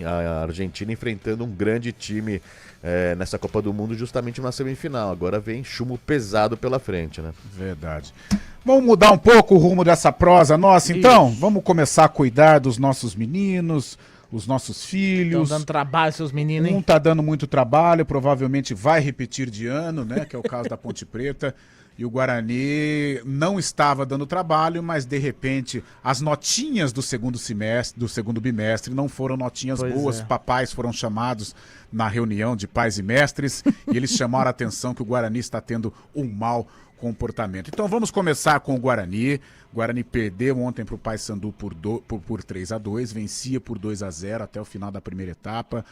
A Argentina enfrentando um grande time nessa Copa do Mundo, justamente na semifinal. Agora vem chumbo pesado pela frente, né? Verdade. Vamos mudar um pouco o rumo dessa prosa nossa, então? Vamos começar a cuidar dos nossos meninos, os nossos filhos. Estão dando trabalho, seus meninos, hein? Um tá dando muito trabalho, provavelmente vai repetir de ano, né? Que é o caso da Ponte Preta. E o Guarani não estava dando trabalho, mas de repente as notinhas do segundo bimestre não foram notinhas boas. Papais foram chamados na reunião de pais e mestres e eles chamaram a atenção que o Guarani está tendo um mau comportamento. Então vamos começar com o Guarani. O Guarani perdeu ontem para o Paysandu por 3-2, vencia por 2-0 até o final da primeira etapa.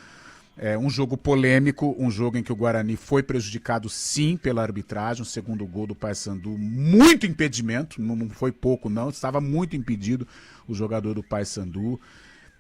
Um jogo polêmico, um jogo em que o Guarani foi prejudicado sim pela arbitragem. O segundo gol do Paysandu, muito impedimento, não foi pouco não, estava muito impedido o jogador do Paysandu.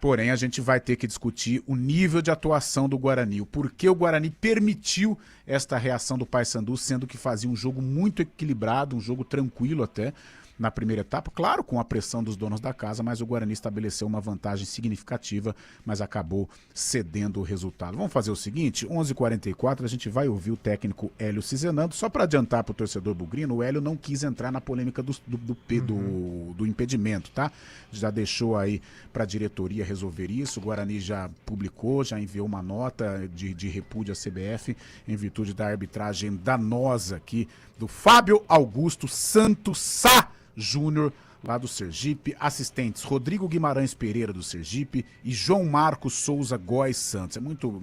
Porém, a gente vai ter que discutir o nível de atuação do Guarani, o porquê o Guarani permitiu esta reação do Paysandu, sendo que fazia um jogo muito equilibrado, um jogo tranquilo até, na primeira etapa, claro, com a pressão dos donos da casa, mas o Guarani estabeleceu uma vantagem significativa, mas acabou cedendo o resultado. Vamos fazer o seguinte, 11h44, a gente vai ouvir o técnico Hélio Cizenando. Só para adiantar para o torcedor bugrino, o Hélio não quis entrar na polêmica do impedimento, tá? Já deixou aí para a diretoria resolver isso. O Guarani já publicou, já enviou uma nota de repúdio à CBF em virtude da arbitragem danosa aqui do Fábio Augusto Santos Sá Júnior, lá do Sergipe, assistentes Rodrigo Guimarães Pereira, do Sergipe, e João Marcos Souza Góes Santos. É muito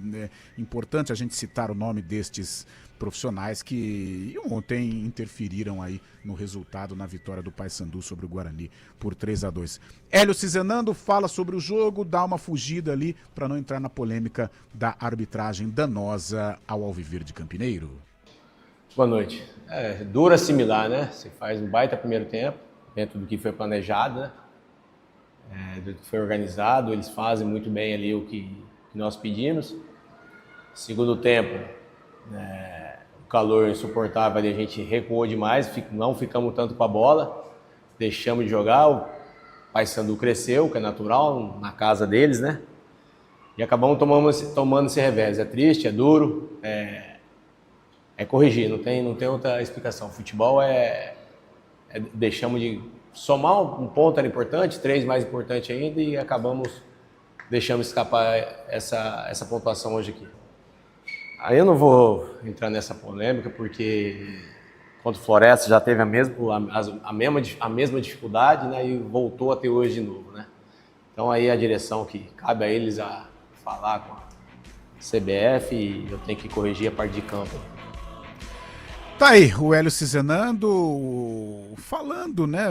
importante a gente citar o nome destes profissionais que ontem interferiram aí no resultado, na vitória do Paysandu sobre o Guarani por 3-2. Hélio Cizenando fala sobre o jogo, dá uma fugida ali para não entrar na polêmica da arbitragem danosa ao Alviverde Campineiro. Boa noite. Duro assimilar, né? Você faz um baita primeiro tempo, dentro do que foi planejado, né? Do que foi organizado, eles fazem muito bem ali o que nós pedimos. Segundo tempo, o calor insuportável ali, a gente recuou demais, não ficamos tanto com a bola, deixamos de jogar, o Paysandu cresceu, que é natural, na casa deles, né? E acabamos tomando esse revés. É triste, é duro, é corrigir, não tem outra explicação. Futebol deixamos de somar um ponto era importante, 3 mais importante ainda, e deixamos escapar essa pontuação hoje aqui. Aí eu não vou entrar nessa polêmica, porque contra o Floresta já teve a mesma dificuldade, né, e voltou a ter hoje de novo, né. Então aí a direção que cabe a eles a falar com a CBF, e eu tenho que corrigir a parte de campo. Tá aí, o Hélio Cizenando falando, né,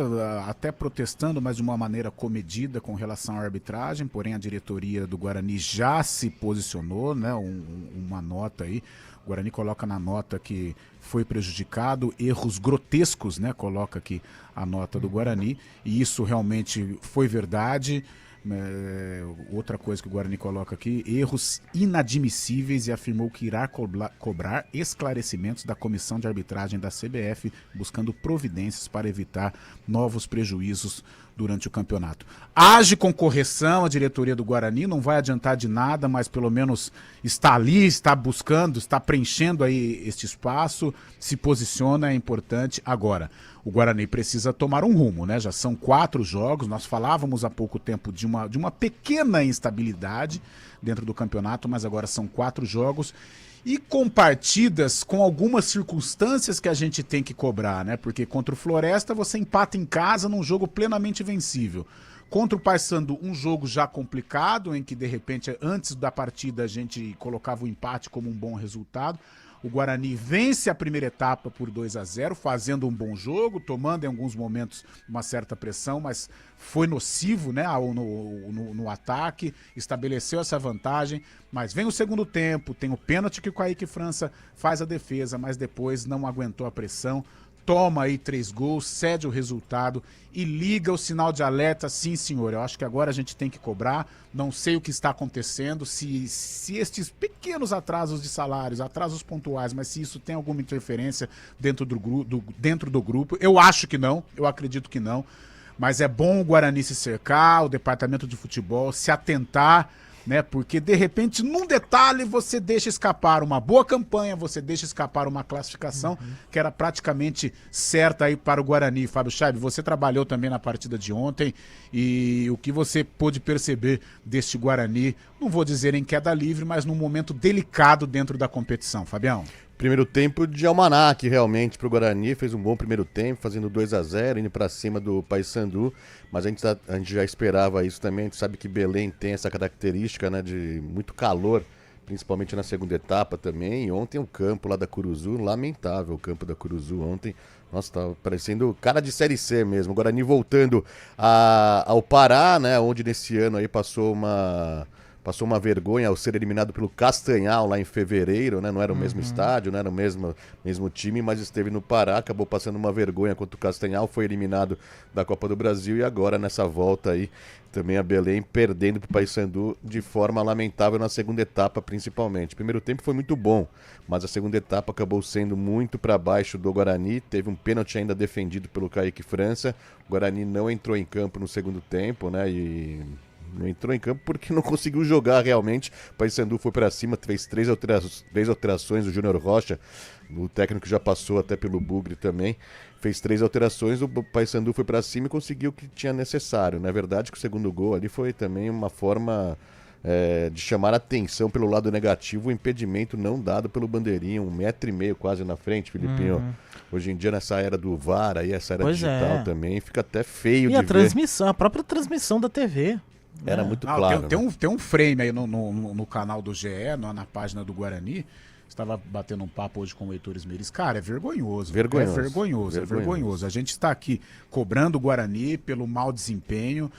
até protestando, mas de uma maneira comedida com relação à arbitragem, porém a diretoria do Guarani já se posicionou, né, uma nota aí, o Guarani coloca na nota que foi prejudicado, erros grotescos, né, coloca aqui a nota do Guarani, e isso realmente foi verdade. Outra coisa que o Guarani coloca aqui, erros inadmissíveis, e afirmou que irá cobrar esclarecimentos da comissão de arbitragem da CBF, buscando providências para evitar novos prejuízos durante o campeonato. Age com correção a diretoria do Guarani, não vai adiantar de nada, mas pelo menos está ali, está buscando, está preenchendo aí este espaço, se posiciona, é importante. Agora, o Guarani precisa tomar um rumo, né? Já são 4 jogos, nós falávamos há pouco tempo de uma pequena instabilidade dentro do campeonato, mas agora são 4 jogos e com partidas com algumas circunstâncias que a gente tem que cobrar, né? Porque contra o Floresta você empata em casa num jogo plenamente vencível. Contra o Paysandu, um jogo já complicado, em que de repente antes da partida a gente colocava o empate como um bom resultado. O Guarani vence a primeira etapa por 2-0, fazendo um bom jogo, tomando em alguns momentos uma certa pressão, mas foi nocivo, né, no ataque, estabeleceu essa vantagem, mas vem o segundo tempo, tem o pênalti que o Kaique França faz a defesa, mas depois não aguentou a pressão, toma aí 3 gols, cede o resultado e liga o sinal de alerta. Sim, senhor, eu acho que agora a gente tem que cobrar, não sei o que está acontecendo, se estes pequenos atrasos de salários, atrasos pontuais, mas se isso tem alguma interferência dentro do grupo, eu acho que não, eu acredito que não, mas é bom o Guarani se cercar, o departamento de futebol se atentar, né? Porque de repente, num detalhe, você deixa escapar uma boa campanha, você deixa escapar uma classificação que era praticamente certa aí para o Guarani. Fábio Chaib, você trabalhou também na partida de ontem, e o que você pôde perceber deste Guarani, não vou dizer em queda livre, mas num momento delicado dentro da competição, Fabião? Primeiro tempo de almanaque realmente para o Guarani, fez um bom primeiro tempo, fazendo 2-0, indo para cima do Paysandu, mas a gente já esperava isso também. A gente sabe que Belém tem essa característica, né, de muito calor, principalmente na segunda etapa também. E ontem o campo lá da Curuzu, lamentável o campo da Curuzu ontem, nossa, tava parecendo cara de Série C mesmo. O Guarani voltando ao Pará, né, onde nesse ano aí passou uma vergonha ao ser eliminado pelo Castanhal lá em fevereiro, né? Não era o mesmo estádio, não era o mesmo time, mas esteve no Pará, acabou passando uma vergonha contra o Castanhal, foi eliminado da Copa do Brasil, e agora nessa volta aí também a Belém perdendo para o Paysandu de forma lamentável na segunda etapa principalmente. O primeiro tempo foi muito bom, mas a segunda etapa acabou sendo muito para baixo do Guarani, teve um pênalti ainda defendido pelo Kaique França, o Guarani não entrou em campo no segundo tempo, né, e não entrou em campo porque não conseguiu jogar realmente. O Paysandu foi para cima, fez 3 alterações, o Júnior Rocha, o técnico já passou até pelo Bugre também, fez 3 alterações, o Paysandu foi para cima e conseguiu o que tinha necessário. Na verdade, que o segundo gol ali foi também uma forma de chamar a atenção pelo lado negativo, o impedimento não dado pelo bandeirinha, 1,5 metro quase na frente, Filipinho. Hoje em dia, nessa era do VAR, aí, essa era digital também, fica até feio de ver. E a transmissão, a própria transmissão da TV. Era muito claro. Tem um frame aí no canal do GE, na página do Guarani, Estava batendo um papo hoje com o Heitor Esmeris. Cara, é vergonhoso. Vergonhoso. É vergonhoso. A gente está aqui cobrando o Guarani pelo mau desempenho.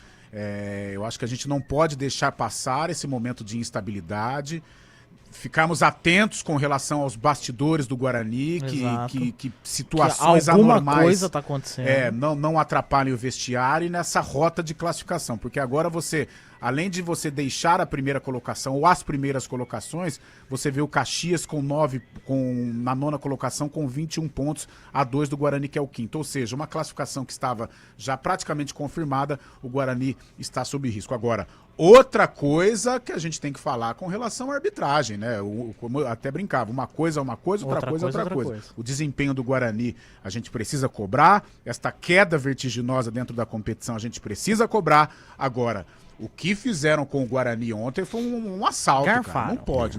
Eu acho que a gente não pode deixar passar esse momento de instabilidade. Ficarmos atentos com relação aos bastidores do Guarani, que situações anormais... Alguma coisa está acontecendo. Não atrapalhem o vestiário e nessa rota de classificação. Porque agora você, além de você deixar a primeira colocação ou as primeiras colocações, você vê o Caxias na nona colocação com 21 pontos a 2 do Guarani, que é o quinto. Ou seja, uma classificação que estava já praticamente confirmada, o Guarani está sob risco. Agora, outra coisa que a gente tem que falar com relação à arbitragem, né? Como eu até brincava, uma coisa é uma coisa, outra coisa é outra coisa. O desempenho do Guarani a gente precisa cobrar, esta queda vertiginosa dentro da competição a gente precisa cobrar. Agora, o que fizeram com o Guarani ontem foi um assalto, cara. Não pode.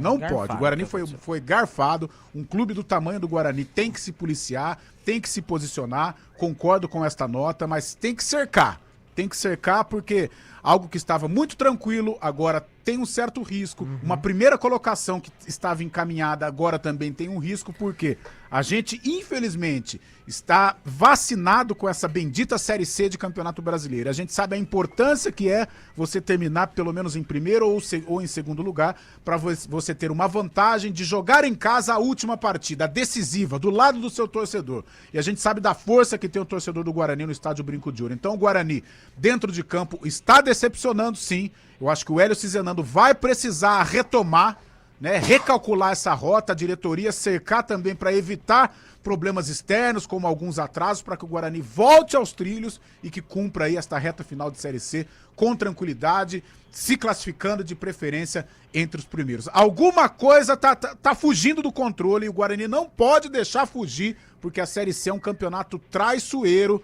O Guarani foi garfado. Um clube do tamanho do Guarani tem que se policiar, tem que se posicionar. Concordo com esta nota, mas tem que cercar. Tem que cercar porque algo que estava muito tranquilo agora tem um certo risco. Uma primeira colocação que estava encaminhada agora também tem um risco, porque a gente, infelizmente, está vacinado com essa bendita Série C de Campeonato Brasileiro. A gente sabe a importância que é você terminar pelo menos em primeiro ou em segundo lugar, para você ter uma vantagem de jogar em casa a última partida, a decisiva, do lado do seu torcedor. E a gente sabe da força que tem o torcedor do Guarani no estádio Brinco de Ouro. Então o Guarani, dentro de campo, está decepcionando, sim. Eu acho que o Hélio Cizenando vai precisar retomar, né, recalcular essa rota, a diretoria cercar também para evitar problemas externos, como alguns atrasos, para que o Guarani volte aos trilhos e que cumpra aí esta reta final de Série C com tranquilidade, se classificando de preferência entre os primeiros. Alguma coisa tá fugindo do controle e o Guarani não pode deixar fugir, porque a Série C é um campeonato traiçoeiro.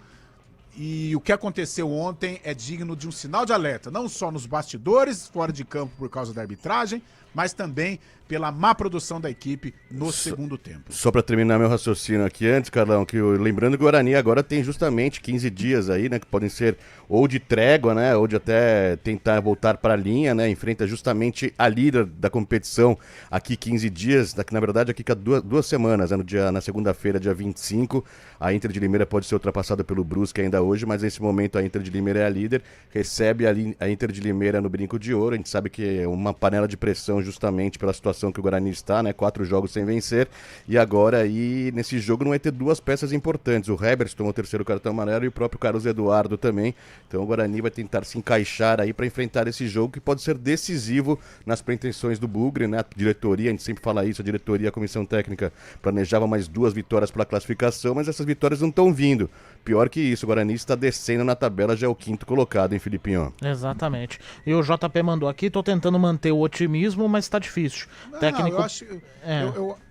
E o que aconteceu ontem é digno de um sinal de alerta, não só nos bastidores, fora de campo por causa da arbitragem, mas também pela má produção da equipe no segundo tempo. Só para terminar meu raciocínio aqui antes, Carlão, lembrando que o Guarani agora tem justamente 15 dias aí, né, que podem ser ou de trégua, né, ou de até tentar voltar para a linha, né, enfrenta justamente a líder da competição aqui 15 dias, na verdade aqui duas semanas, né, na segunda-feira, dia 25, a Inter de Limeira pode ser ultrapassada pelo Brusque ainda hoje, mas nesse momento a Inter de Limeira é a líder, recebe a Inter de Limeira no Brinco de Ouro, a gente sabe que é uma panela de pressão justamente pela situação que o Guarani está, né? 4 jogos sem vencer, e agora aí nesse jogo não vai ter duas peças importantes, o Herbert tomou o terceiro cartão amarelo e o próprio Carlos Eduardo também, então o Guarani vai tentar se encaixar aí para enfrentar esse jogo que pode ser decisivo nas pretensões do Bugre, né? A diretoria, a gente sempre fala isso, a diretoria e a comissão técnica planejava mais 2 vitórias pela classificação, mas essas vitórias não estão vindo. Pior que isso, o Guarani está descendo na tabela, já é o 5º colocado, hein, Filipinho? Exatamente. E o JP mandou aqui, tô tentando manter o otimismo, mas tá difícil. Técnico...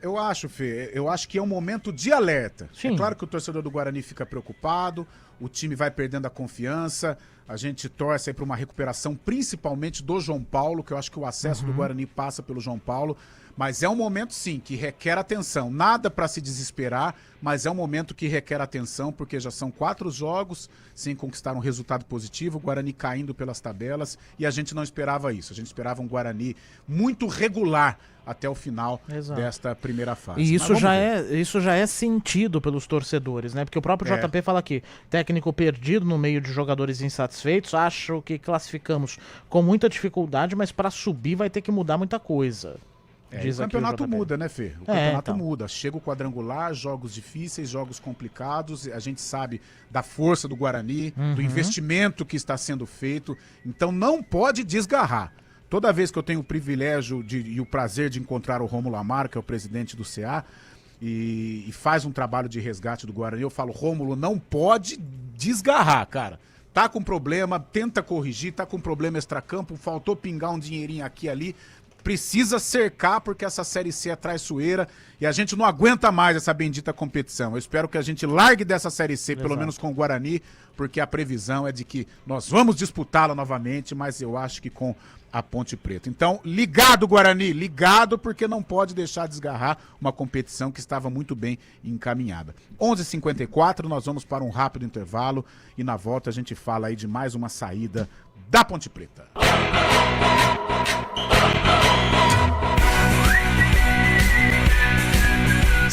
Eu acho, Fê, eu acho que é um momento de alerta. Sim. É claro que o torcedor do Guarani fica preocupado, o time vai perdendo a confiança, a gente torce aí para uma recuperação, principalmente do João Paulo, que eu acho que o acesso do Guarani passa pelo João Paulo, mas é um momento, sim, que requer atenção. Nada para se desesperar, mas é um momento que requer atenção, porque já são 4 jogos sem conquistar um resultado positivo, o Guarani caindo pelas tabelas, e a gente não esperava isso. A gente esperava um Guarani muito regular até o final desta primeira fase. E isso já é sentido pelos torcedores, né? Porque o próprio JP fala aqui, técnico perdido no meio de jogadores insatisfeitos, acho que classificamos com muita dificuldade, mas para subir vai ter que mudar muita coisa. O campeonato muda, né, Fê? O campeonato muda. Chega o quadrangular, jogos difíceis, jogos complicados. A gente sabe da força do Guarani, do investimento que está sendo feito. Então não pode desgarrar. Toda vez que eu tenho o privilégio e o prazer de encontrar o Rômulo Amaro, que é o presidente do CA, e faz um trabalho de resgate do Guarani, eu falo, Rômulo, não pode desgarrar, cara. Tá com problema, tenta corrigir, tá com problema extracampo, faltou pingar um dinheirinho aqui e ali. Precisa cercar, porque essa Série C é traiçoeira e a gente não aguenta mais essa bendita competição. Eu espero que a gente largue dessa Série C, pelo menos com o Guarani, porque a previsão é de que nós vamos disputá-la novamente, mas eu acho que com a Ponte Preta. Então, ligado, Guarani, ligado, porque não pode deixar desgarrar uma competição que estava muito bem encaminhada. 11h54, nós vamos para um rápido intervalo e na volta a gente fala aí de mais uma saída da Ponte Preta.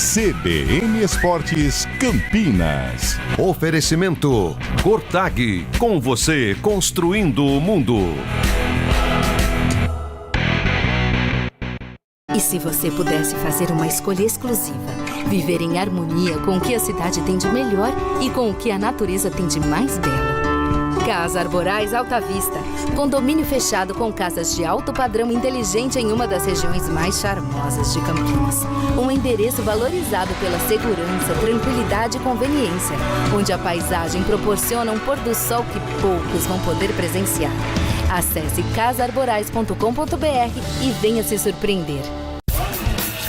CBN Esportes Campinas. Oferecimento Cortag, com você construindo o mundo. E se você pudesse fazer uma escolha exclusiva, viver em harmonia com o que a cidade tem de melhor e com o que a natureza tem de mais belo? Casa Arborais Alta Vista, condomínio fechado com casas de alto padrão inteligente em uma das regiões mais charmosas de Campinas. Um endereço valorizado pela segurança, tranquilidade e conveniência, onde a paisagem proporciona um pôr do sol que poucos vão poder presenciar. Acesse casaarborais.com.br e venha se surpreender.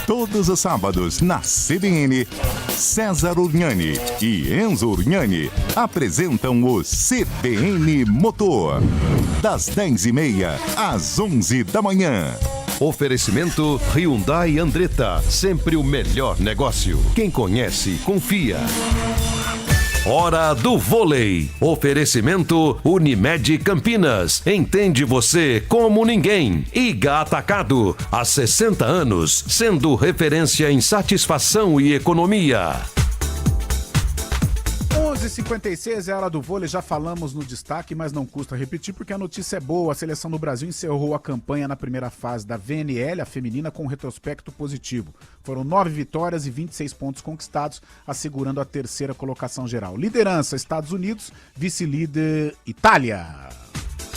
Todos os sábados, na CBN, César Urgnani e Enzo Urgnani apresentam o CBN Motor. Das 10h30 às 11 da manhã. Oferecimento Hyundai Andretta, sempre o melhor negócio. Quem conhece, confia. Hora do Vôlei. Oferecimento Unimed Campinas. Entende você como ninguém. Iga Atacado. Há 60 anos, sendo referência em satisfação e economia. 11h56 é a hora do vôlei, já falamos no destaque, mas não custa repetir porque a notícia é boa. A seleção do Brasil encerrou a campanha na primeira fase da VNL, a feminina, com um retrospecto positivo. Foram 9 vitórias e 26 pontos conquistados, assegurando a terceira colocação geral. Liderança, Estados Unidos, vice-líder, Itália.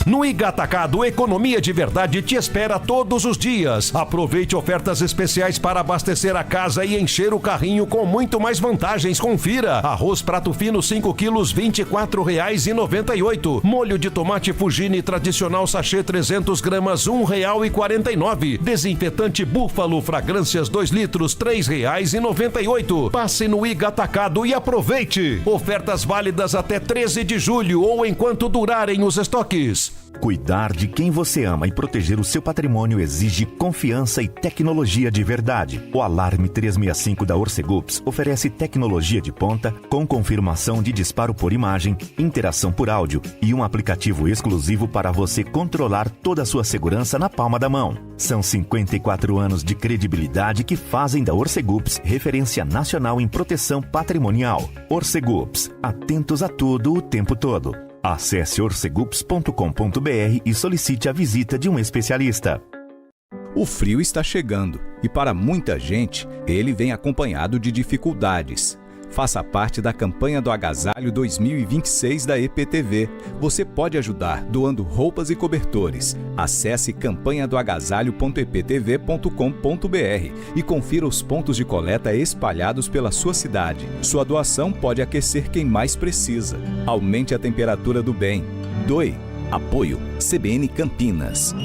No Iga Atacado, economia de verdade te espera todos os dias. Aproveite ofertas especiais para abastecer a casa e encher o carrinho com muito mais vantagens. Confira. Arroz prato fino 5 quilos, R$ 24,98. Molho de tomate Fugini tradicional sachê 300 gramas, R$ 1,49. Desinfetante Búfalo fragrâncias 2 litros, R$ 3,98. Passe no Iga Atacado e aproveite. Ofertas válidas até 13 de julho ou enquanto durarem os estoques. Cuidar de quem você ama e proteger o seu patrimônio exige confiança e tecnologia de verdade. O Alarme 365 da Orcegups oferece tecnologia de ponta com confirmação de disparo por imagem, interação por áudio e um aplicativo exclusivo para você controlar toda a sua segurança na palma da mão. São 54 anos de credibilidade que fazem da Orcegups referência nacional em proteção patrimonial. Orcegups, atentos a tudo o tempo todo. Acesse orcegups.com.br e solicite a visita de um especialista. O frio está chegando e para muita gente, ele vem acompanhado de dificuldades. Faça parte da campanha do Agasalho 2026 da EPTV. Você pode ajudar doando roupas e cobertores. Acesse campanhadoagasalho.eptv.com.br e confira os pontos de coleta espalhados pela sua cidade. Sua doação pode aquecer quem mais precisa. Aumente a temperatura do bem. Doe. Apoio CBN Campinas.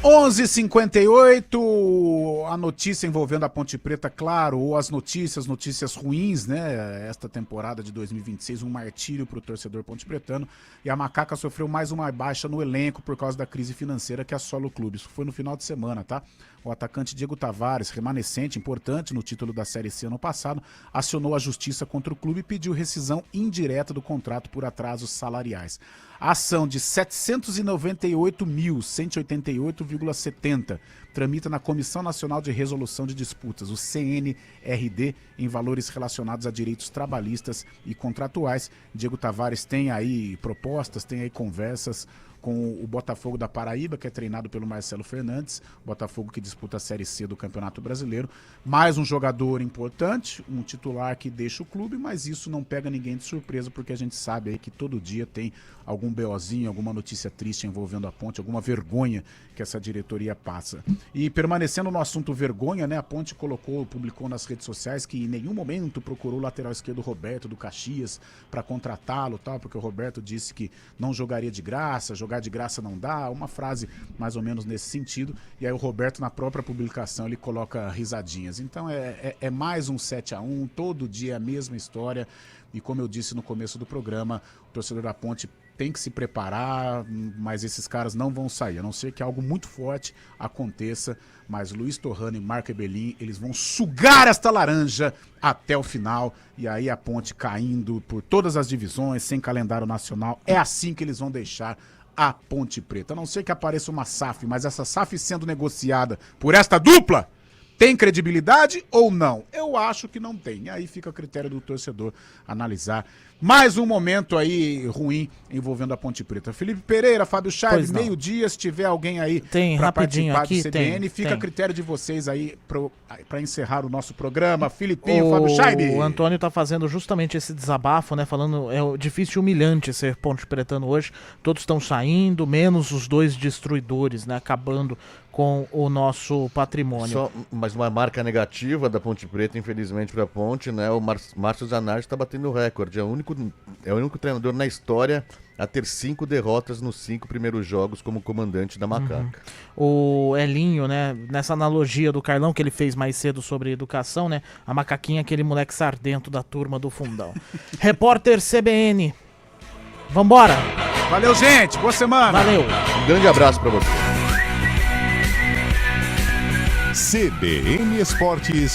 11h58, a notícia envolvendo a Ponte Preta, claro, ou as notícias ruins, né? Esta temporada de 2026, um martírio para o torcedor pontepretano. E a Macaca sofreu mais uma baixa no elenco por causa da crise financeira que assola o clube. Isso foi no final de semana, tá? O atacante Diego Tavares, remanescente importante no título da Série C ano passado, acionou a justiça contra o clube e pediu rescisão indireta do contrato por atrasos salariais. A ação de 798.188,70 tramita na Comissão Nacional de Resolução de Disputas, o CNRD, em valores relacionados a direitos trabalhistas e contratuais. Diego Tavares tem aí propostas, tem aí conversas com o Botafogo da Paraíba, que é treinado pelo Marcelo Fernandes, Botafogo que disputa a Série C do Campeonato Brasileiro. Mais um jogador importante, um titular que deixa o clube, mas isso não pega ninguém de surpresa, porque a gente sabe aí que todo dia tem algum BOzinho, alguma notícia triste envolvendo a Ponte, alguma vergonha que essa diretoria passa. E permanecendo no assunto vergonha, né, a Ponte publicou nas redes sociais que em nenhum momento procurou o lateral esquerdo Roberto do Caxias para contratá-lo, tal, porque o Roberto disse que não jogaria de graça, jogar de graça não dá, uma frase mais ou menos nesse sentido. E aí o Roberto, na própria publicação, ele coloca risadinhas. Então é mais um 7-1, todo dia é a mesma história. E como eu disse no começo do programa, o torcedor da Ponte tem que se preparar, mas esses caras não vão sair, a não ser que algo muito forte aconteça. Mas Luiz Torrano e Marco Ebelin, eles vão sugar esta laranja até o final. E aí a Ponte caindo por todas as divisões, sem calendário nacional. É assim que eles vão deixar a Ponte Preta. A não ser que apareça uma SAF, mas essa SAF sendo negociada por esta dupla, tem credibilidade ou não? Eu acho que não tem. E aí fica a critério do torcedor analisar. Mais um momento aí ruim envolvendo a Ponte Preta. Felipe Pereira, Fábio Chaves, meio-dia, se tiver alguém aí para participar do CBN, fica a critério de vocês aí para encerrar o nosso programa. Filipinho, Fábio Chaves. O Antônio tá fazendo justamente esse desabafo, né? Falando, é difícil e humilhante ser Ponte Pretano hoje. Todos estão saindo, menos os dois destruidores, né? Acabando com o nosso patrimônio. Só mais uma marca negativa da Ponte Preta, infelizmente, para a Ponte, né? O Márcio Zanardi está batendo o recorde. É o único treinador na história a ter 5 derrotas nos 5 primeiros jogos como comandante da Macaca. O Elinho, né? Nessa analogia do Carlão que ele fez mais cedo sobre educação, né? A macaquinha é aquele moleque sardento da turma do fundão. Repórter CBN. Vambora! Valeu, gente! Boa semana! Valeu! Um grande abraço para você. CBN Esportes